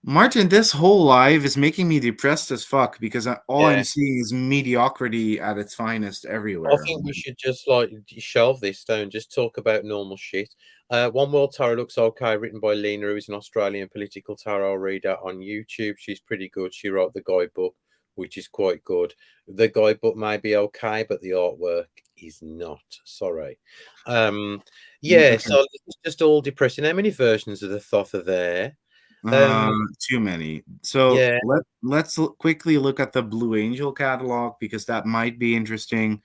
Martin, this whole live is making me depressed as fuck because all I'm Yeah. seeing is mediocrity at its finest I everywhere. think we should just like shelve this down, just talk about normal shit. One World Tarot looks okay, written by Lena, who is an Australian political tarot reader on YouTube. She's pretty good. She wrote the guidebook, which is quite good. The guidebook may be okay, but the artwork is not. Sorry. Yeah, Okay. so it's just all depressing. How many versions of the Thoth are there? Uh, Um, too many. So yeah, let's quickly look at the Blue Angel catalog because that might be interesting.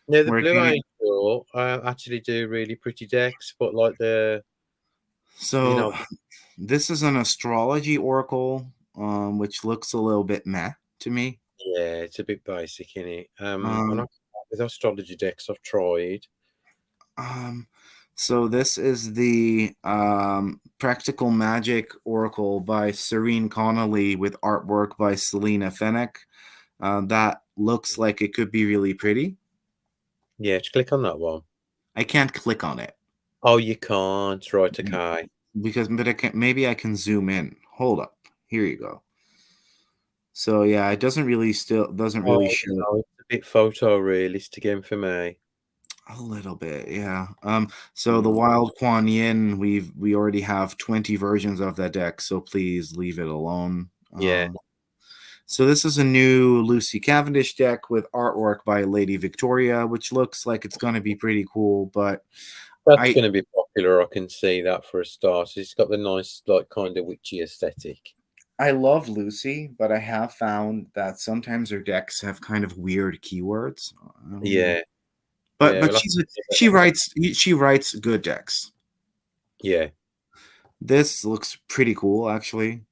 no, the We're Blue getting Angel actually do really pretty decks, but like the You So know, this is an astrology oracle, which looks a little bit meh to me. yeah, it's a bit basic, innit? I'm Um, not with astrology decks. I've tried. um, so this is the Practical Magic Oracle by Serene Connolly with artwork by Selena Fennec. That looks like it could be really pretty. Yeah, just click on that one. I can't click on it Oh, you can't. Right, okay. because, but I can, maybe I can zoom in. Hold up, here you go. So yeah, it doesn't really Oh, show no, it's a bit photorealistic again for me. a little bit, yeah. So the Mm, Wild Kuan Yin, we already have 20 versions of that deck, so please leave it alone. yeah, So this is a new Lucy Cavendish deck with artwork by Lady Victoria, which looks like it's gonna be pretty cool, but that's I going to be popular. I can see that for a start. It's got the nice, like, kind of witchy aesthetic. I love Lucy, but I have found that sometimes her decks have kind of weird keywords. I don't know. Yeah, But yeah, but we'll have to see about she that one. writes good decks. Yeah, This looks pretty cool actually.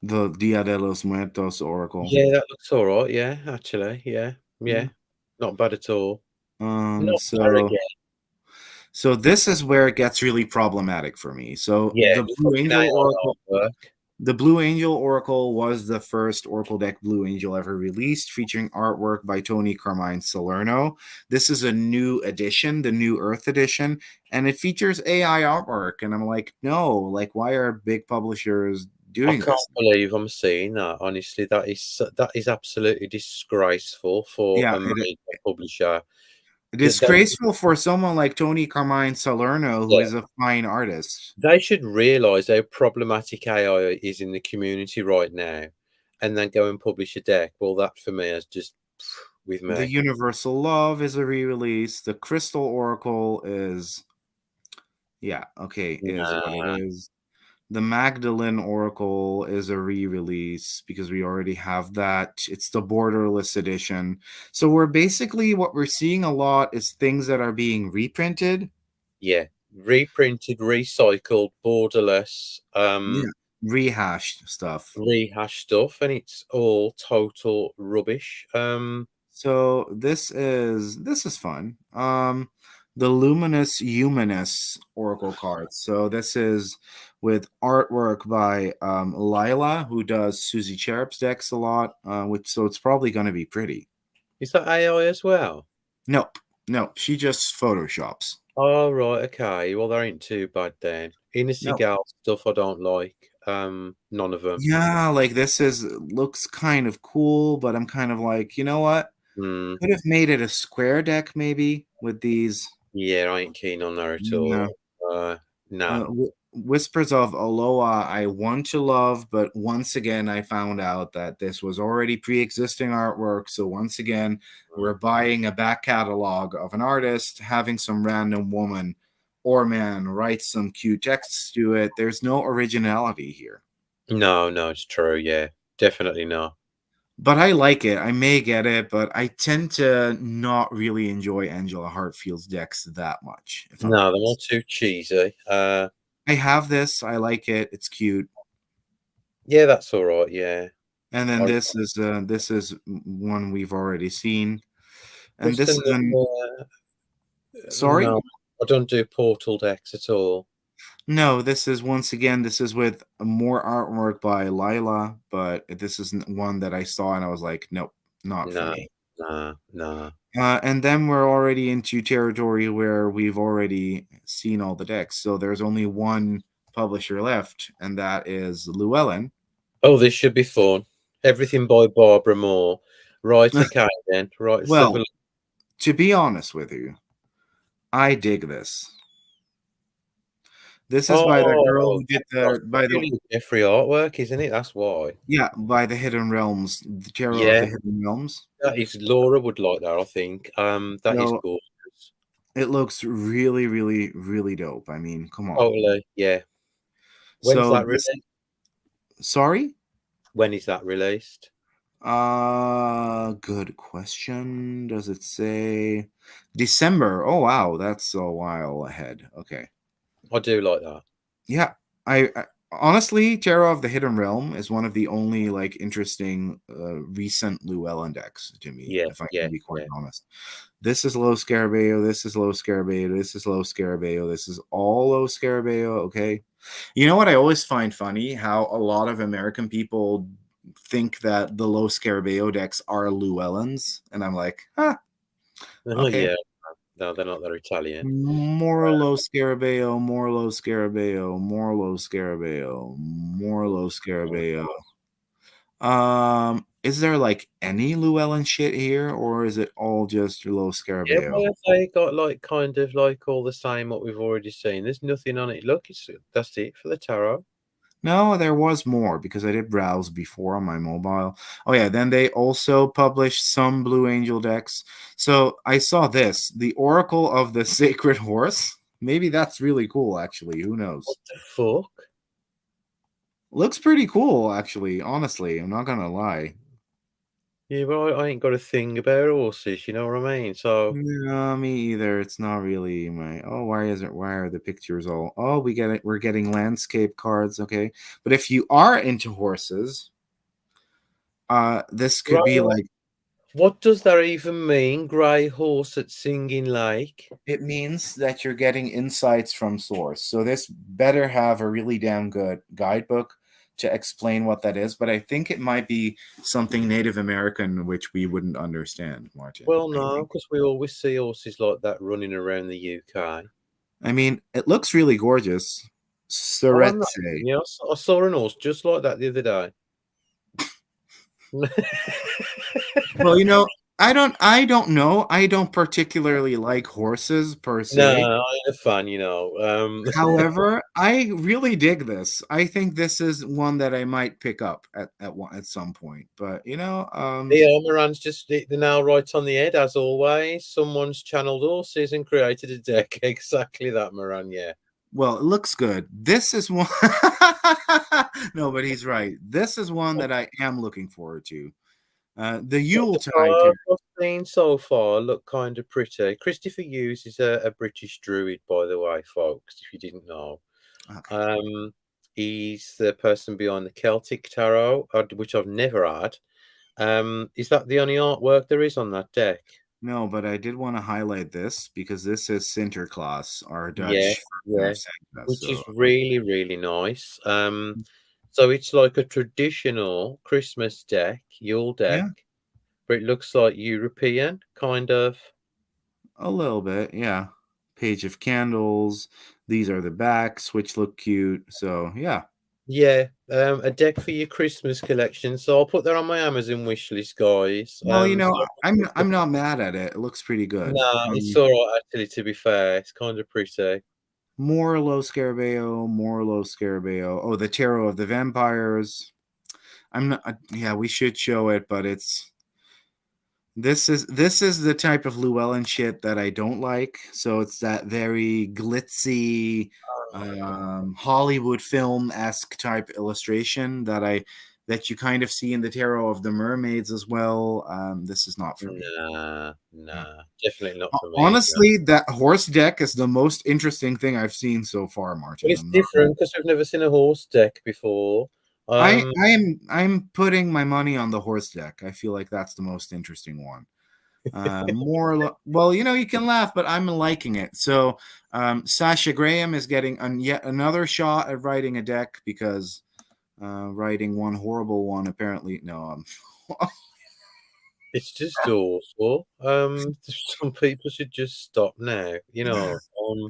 The Dia de los Muertos Oracle. yeah, that looks all right. Yeah, actually, yeah, Yeah. yeah, not bad at all. Um Not so arrogant. so this is where it gets really problematic for me. So Yeah, fucking AI artwork. The Blue Angel Oracle was the first Oracle deck Blue Angel ever released, featuring artwork by Tony Carmine Salerno. This is a new edition, the New Earth edition, and it features AI artwork. And I'm like, no, like, why are big publishers I doing can't this? believe I'm seeing that. Honestly, that is absolutely disgraceful for Yeah, a major publisher. They, disgraceful for someone like Tony Carmine Salerno, who yeah, is a fine artist. they should realise how problematic AI is in the community right now, and then go and publish a deck. Well, that for me is just with The me. Universal Love is a re-release. The Crystal Oracle is, yeah, okay, is what it Nah, is. The Magdalene Oracle is a re-release because we already have that. It's the borderless edition. So we're basically what we're seeing a lot is things that are being reprinted. yeah, reprinted, recycled, borderless, Yeah. Rehashed stuff. rehash stuff, and it's all total rubbish. So this is fun. The Luminous Humanus Oracle cards. So this is with artwork by Lila, who does Susie Cherub's decks a lot, which so it's probably going to be pretty. Is that AI as well? Nope, nope. She just photoshops. Oh, right, okay. Well, they ain't too bad then. Inner Nope. gal stuff I don't like. None of them. Yeah, like this is looks kind of cool, but I'm kind of like, you know what? Hmm. Could have made it a square deck maybe with these. Yeah, I ain't keen on that at Yeah. all. Nah. Whispers of Aloha, I want to love, but once again, I found out that this was already pre existing artwork. So, once again, we're buying a back catalog of an artist, having some random woman or man write some cute texts to it. There's no originality here. No, no, it's true. Yeah, definitely not. But I like it. I may get it, but I tend to not really enjoy Angela Hartfield's decks that much, if I'm No, they're all honest. too cheesy. I have this. I like it. It's cute. Yeah, that's all right. Yeah. And then I this is one we've already seen. And just this is an sorry? no, I don't do portal decks at all. No, this is once again this is with more artwork by Lila, but this is one that I saw and I was like, nope, not for Nah, me. nah, nah. And then we're already into territory where we've already seen all the decks. So there's only one publisher left, and that is Llewellyn. Oh, this should be fun. Everything by Barbara Moore. Right, okay then. Right, let's have a Well, look. to be honest with you, I dig this. This is by the girl Oh, who did that's the by the really Jeffrey artwork, isn't it? That's why. yeah, by the Hidden Realms, the Tarot of Yeah, the Hidden Realms. that is Laura would like that, I think. That is So gorgeous. it looks really, really, really dope. I mean, come on. Totally. Yeah. When's So that this released? sorry? When is that released? Good question. Does it say December? Oh wow, that's a while ahead. Okay. I do like that. Yeah, I honestly, Terror of the Hidden Realm is one of the only like interesting recent Llewellyn decks to me, Yeah, if I yeah, can be quite yeah. honest. This is low Scarabeo, this is low Scarabeo, this is low Scarabeo, this is all low Scarabeo, okay? You know what I always find funny? How a lot of American people think that the low Scarabeo decks are Llewellyns, and I'm like, huh, Oh, okay. yeah. No, they're not. They're Italian. Morlo Scarabeo, Morlo Scarabeo, Morlo Scarabeo, Morlo Scarabeo. Is there like any Llewellyn shit here, or is it all just low Yeah, Scarabeo? why have they got like kind of like all the same what we've already seen? There's nothing on it. Look, that's it for the tarot. No, there was more because I did browse before on my mobile. Oh yeah, then they also published some Blue Angel decks. So I saw this, the Oracle of the Sacred Horse. Maybe that's really cool, actually. Who knows? What the fuck? Looks pretty cool, actually. Honestly, I'm not gonna lie. Yeah, but I ain't got a thing about horses. You know what I mean? So No, me either. It's not really my. Oh, why is it? Why are the pictures all? Oh, we get it. We're getting landscape cards. Okay, but if you are into horses, this could be grey. like. What does that even mean? Grey horse at Singing Lake. It means that you're getting insights from source. So this better have a really damn good guidebook to explain what that is. But I think it might be something Native American which we wouldn't understand, Martin. Well, I no, think. because we always see horses like that running around the UK. I mean, it looks really gorgeous. Oh, I'm not. Suretse. Yeah, I saw an horse just like that the other day. Well, I don't know. I don't particularly like horses per No, se. I ain't a fan, you know. However, I really dig this. I think this is one that I might pick up at some point. But Yeah, Moran's just hit the nail right on the head, as always. Someone's channeled horses and created a deck. Exactly that, Moran, yeah. well, it looks good. This is one. No, but he's right. This is one that I am looking forward to. The The Yuletide here. cards I've seen so far look kind of pretty. Christopher Hughes is a British druid, by the way, folks, if you didn't know. Okay. Um, he's the person behind the Celtic Tarot, which I've never had. Is that the only artwork there is on that deck? No, but I did want to highlight this because this is Sinterklaas, our Yeah, Dutch version yeah. of Santa. Which So is really, really nice. So it's like a traditional Christmas deck, Yule deck, yeah, but it looks like European, kind of. a little bit. Yeah. Page of candles. These are the backs, which look cute. So yeah. Yeah, a deck for your Christmas collection. So I'll put that on my Amazon wish list, guys. Well, So I'm not mad at it. It looks pretty good. nah, it's all right actually. To be fair, it's kind of pretty. More low Scarabeo, more low Scarabeo. Oh, the Tarot of the Vampires. I'm not. Yeah, we should show it, but this is the type of Llewellyn shit that I don't like. So it's that very glitzy, Hollywood film esque type illustration that you kind of see in the Tarot of the Mermaids as well. This is not for me. Nah, Yeah. nah, definitely not for me. No. Honestly, that horse deck is the most interesting thing I've seen so far, But Martin. it's I'm not. different because we've never seen a horse deck before. Um, I'm putting my money on the horse deck. I feel like that's the most interesting one. Well, you can laugh, but I'm liking it. So Sasha Graham is getting yet another shot at writing a deck because writing one horrible one apparently no. it's just awful. Some people should just stop now.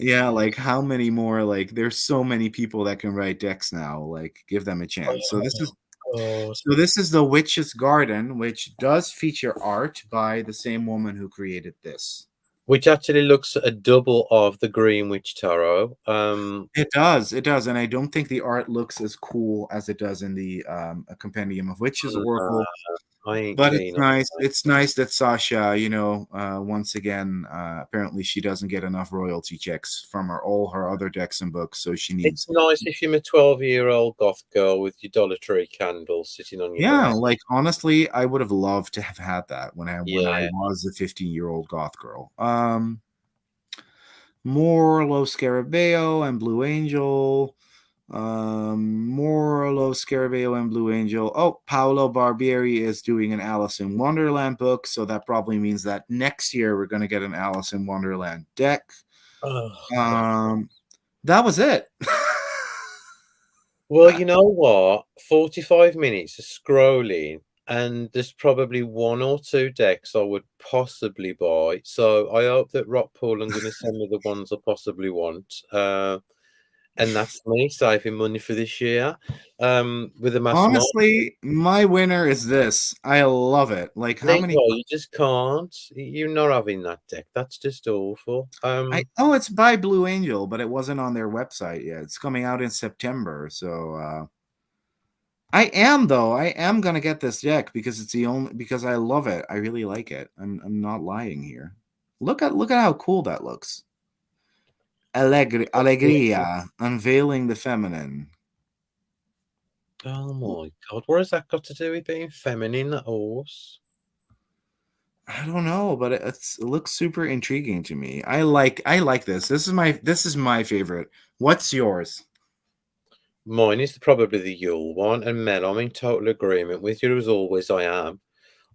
Yeah, like how many more? Like there's so many people that can write decks now. Like give them a chance. So this is Oh, so this is the Witch's Garden, which does feature art by the same woman who created this. which actually looks a double of the Greenwich Tarot. It does, and I don't think the art looks as cool as it does in the A Compendium of Witches Oracle. I ain't But it's keen on nice. that. It's nice that Sasha, once again, apparently she doesn't get enough royalty checks from all her other decks and books, so she It's needs. nice if you're a 12-year-old goth girl with your Dollar Tree candles sitting on your Yeah, desk. like honestly, I would have loved to have had that when I Yeah. was a 15-year-old goth girl. Morlo Scarabeo and Blue Angel. Morlo Scarabeo and Blue Angel. Oh, Paolo Barbieri is doing an Alice in Wonderland book, so that probably means that next year we're going to get an Alice in Wonderland deck. Oh, God. Um, that was it. Well, you know what? 45 minutes of scrolling, and there's probably one or two decks I would possibly buy. So I hope that Rockpool are going to send me the ones I possibly want. And that's me saving money for this year. With a mass market. Honestly, my winner is this. I love it. Like how Levi, many you just can't. You're not having that deck. That's just awful. I oh, it's by Blue Angel, but it wasn't on their website yet. It's coming out in September, so I am gonna get this deck because it's the only because I love it. I really like it. I'm not lying here. Look at how cool that looks. Alegria, unveiling the feminine. Oh my God, what has that got to do with being feminine, that horse? I don't know, but it looks super intriguing to me. I like this. This is my favorite. What's yours? Mine is probably the Yule one, and Mel, I'm in total agreement with you as always. I am.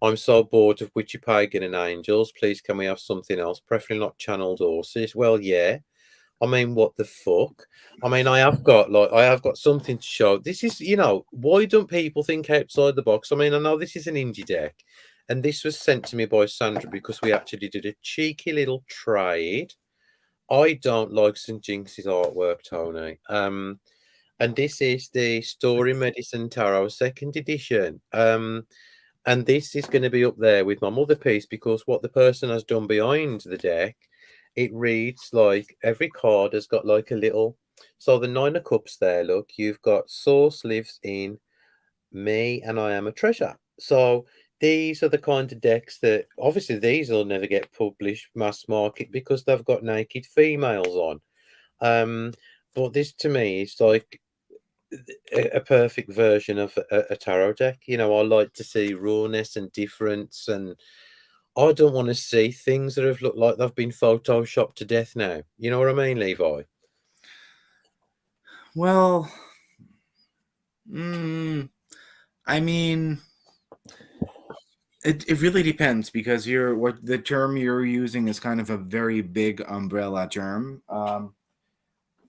I'm so bored of Witchy Pagan and Angels. Please, can we have something else? Preferably not channeled horses. Well, yeah. I mean, what the fuck? I mean, I have got something to show. This is, why don't people think outside the box? I mean, I know this is an indie deck, and this was sent to me by Sandra because we actually did a cheeky little trade. I don't like St. Jinx's artwork, Tony. And this is the Story Medicine Tarot second edition. And this is going to be up there with my mother piece because what the person has done behind the deck, it reads like every card has got like a little. So the Nine of Cups there, look, you've got Source lives in me and I am a treasure. So these are the kind of decks that obviously these will never get published mass market because they've got naked females on. Um, but this to me is like a perfect version of a tarot deck. I like to see rawness and difference, and I don't want to see things that have looked like they've been photoshopped to death now. You know what I mean, Levi? Well, mm, I mean, it really depends because you're what the term you're using is kind of a very big umbrella term.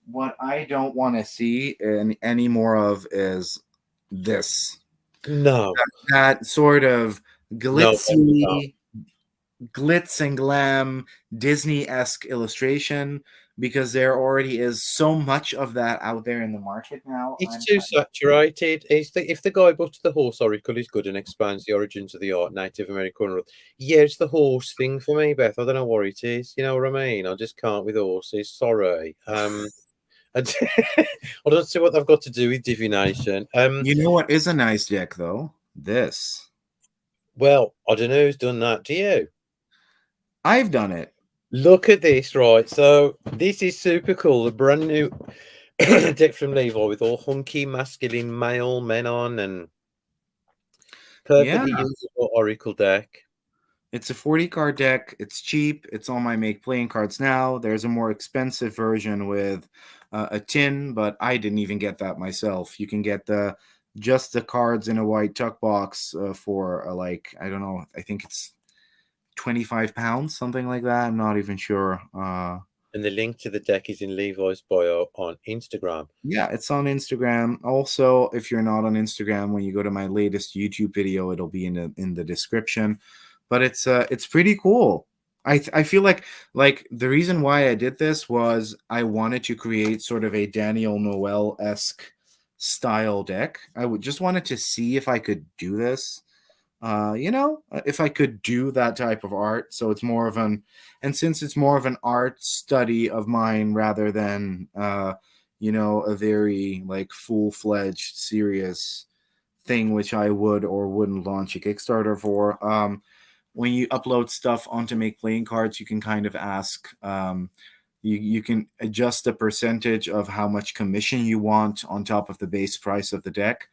What I don't want to see any more of is this No, that sort of no, no. glitzy glitz and glam Disney-esque illustration because there already is so much of that out there in the market now. It's too saturated. If the guy but the horse oracle is good and explains the origins of the art, Native American, yeah, it's the horse thing for me, Beth. I don't know what it is. You know what I mean? I just can't with horses. Sorry. I I don't see what they've got to do with divination. You know what is a nice deck though? This. Well, I don't know who's done that. Do you? I've done it. Look at this, right? So this is super cool. The brand new deck from Levi with all hunky masculine male men on and Yeah, perfectly usable oracle deck. it's a 40 card deck. It's cheap. It's on my make playing cards now. There's a more expensive version with a tin, but I didn't even get that myself. You can get the just the cards in a white tuck box for like I don't know. I think it's 25 pounds, something like that. I'm not even sure. And the link to the deck is in Levi's bio on Instagram. Yeah, it's on Instagram. Also, if you're not on Instagram, when you go to my latest YouTube video, it'll be in the description. But it's pretty cool. I feel like the reason why I did this was I wanted to create sort of a Daniel Noel-esque style deck. I would just wanted to see if I could do this. If I could do that type of art. So it's more of and since it's more of an art study of mine rather than, a very like full-fledged serious thing, which I would or wouldn't launch a Kickstarter for. When you upload stuff onto Make Playing Cards, you can kind of ask, you can adjust the percentage of how much commission you want on top of the base price of the deck.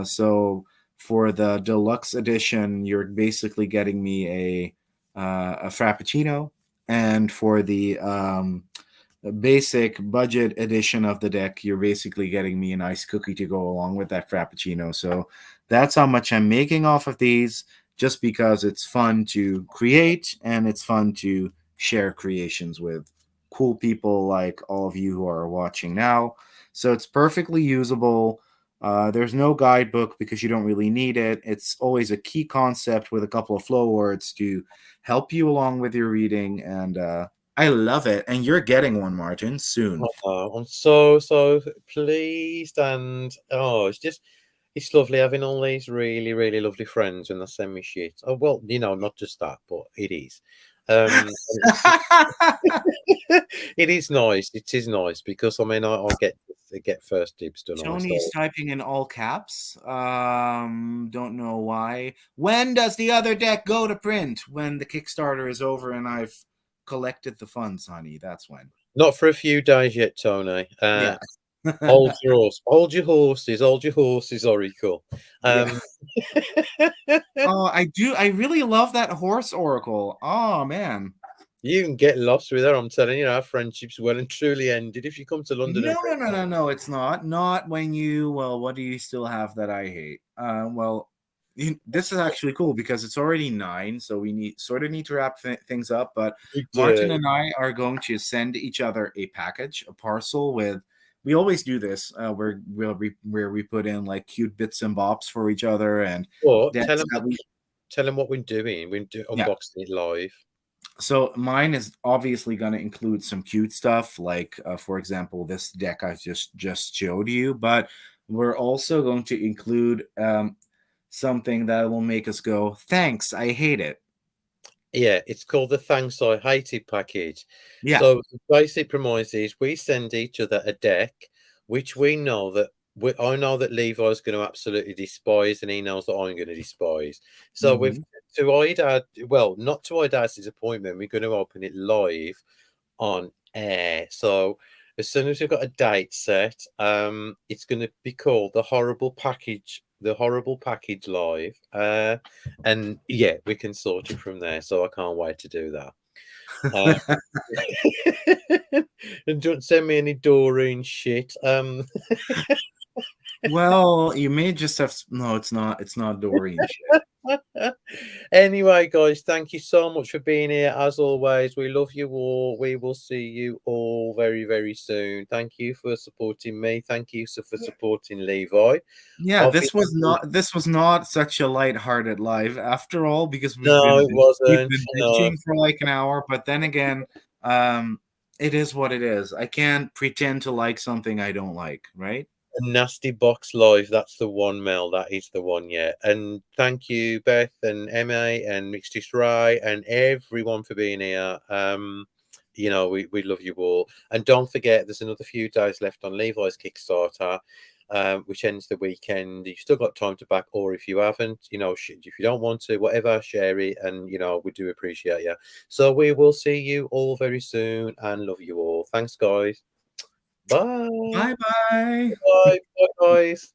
So for the deluxe edition, you're basically getting me a frappuccino, and for the basic budget edition of the deck, you're basically getting me a nice cookie to go along with that Frappuccino. So that's how much I'm making off of these, just because it's fun to create and it's fun to share creations with cool people like all of you who are watching now. So it's perfectly usable. There's no guidebook because you don't really need it. It's always a key concept with a couple of flow words to help you along with your reading. And I love it. And you're getting one, Martin, soon. Oh, I'm so pleased, and it's lovely having all these really lovely friends when they send me shit. Oh well, not just that, but it is. And it's it is nice. It is nice because I mean I get first dibs done on Tony's myself. typing in all caps. Don't know why. When does the other deck go to print? When the Kickstarter is over and I've collected the funds, honey. That's when. Not for a few days yet, Tony. Yeah. Hold your horses, Oracle. Yeah. Um, Oh, I do. I really love that horse oracle. Oh man. you can get lost with her. I'm telling you, our friendship's well and truly ended. If you come to London No, and no, no, no, no. It's not. Not when you. Well, what do you still have that I hate? Well, this is actually cool because it's already 9, so we need to wrap things up. But we Martin do. and I are going to send each other a package, a parcel with. We always do this, where we put in like cute bits and bops for each other, and But that's that we. tell them what we're doing. We're Yeah. unboxing it live. So mine is obviously going to include some cute stuff, like for example, this deck I just showed you. But we're also going to include something that will make us go, "Thanks, I hate it." Yeah, it's called the Thanks I Hate It package. Yeah. So the basic premise is we send each other a deck, which we know that I know that Levi's going to absolutely despise, and he knows that I'm going to despise. So we've Hmm. to hide our well, not to hide our disappointment, we're going to open it live on air. So as soon as we've got a date set, it's going to be called the horrible package live. And yeah, we can sort it from there. So I can't wait to do that. Uh, and don't send me any Doreen shit. Well, you may just have. No, it's not. It's not Doreen shit. Anyway, guys, thank you so much for being here. As always, we love you all. We will see you all very soon. Thank you for supporting me. Thank you for supporting Levi. Yeah, this was Obviously, not. This was not such a light-hearted live after all, because no, it we've wasn't. been No, bitching for like an hour. But then again, um, it is what it is. I can't pretend to like something I don't like, right? a nasty box live. That's the one, Mel. That is the one. Yeah. And thank you, Beth and Emma and Mixed Ray and everyone for being here. We love you all. And don't forget, there's another few days left on Levi's Kickstarter, which ends the weekend. You've still got time to back, or if you haven't, if you don't want to, whatever, share it. And, we do appreciate you. So we will see you all very soon and love you all. Thanks, guys. Bye. Bye bye. Bye. Bye, guys.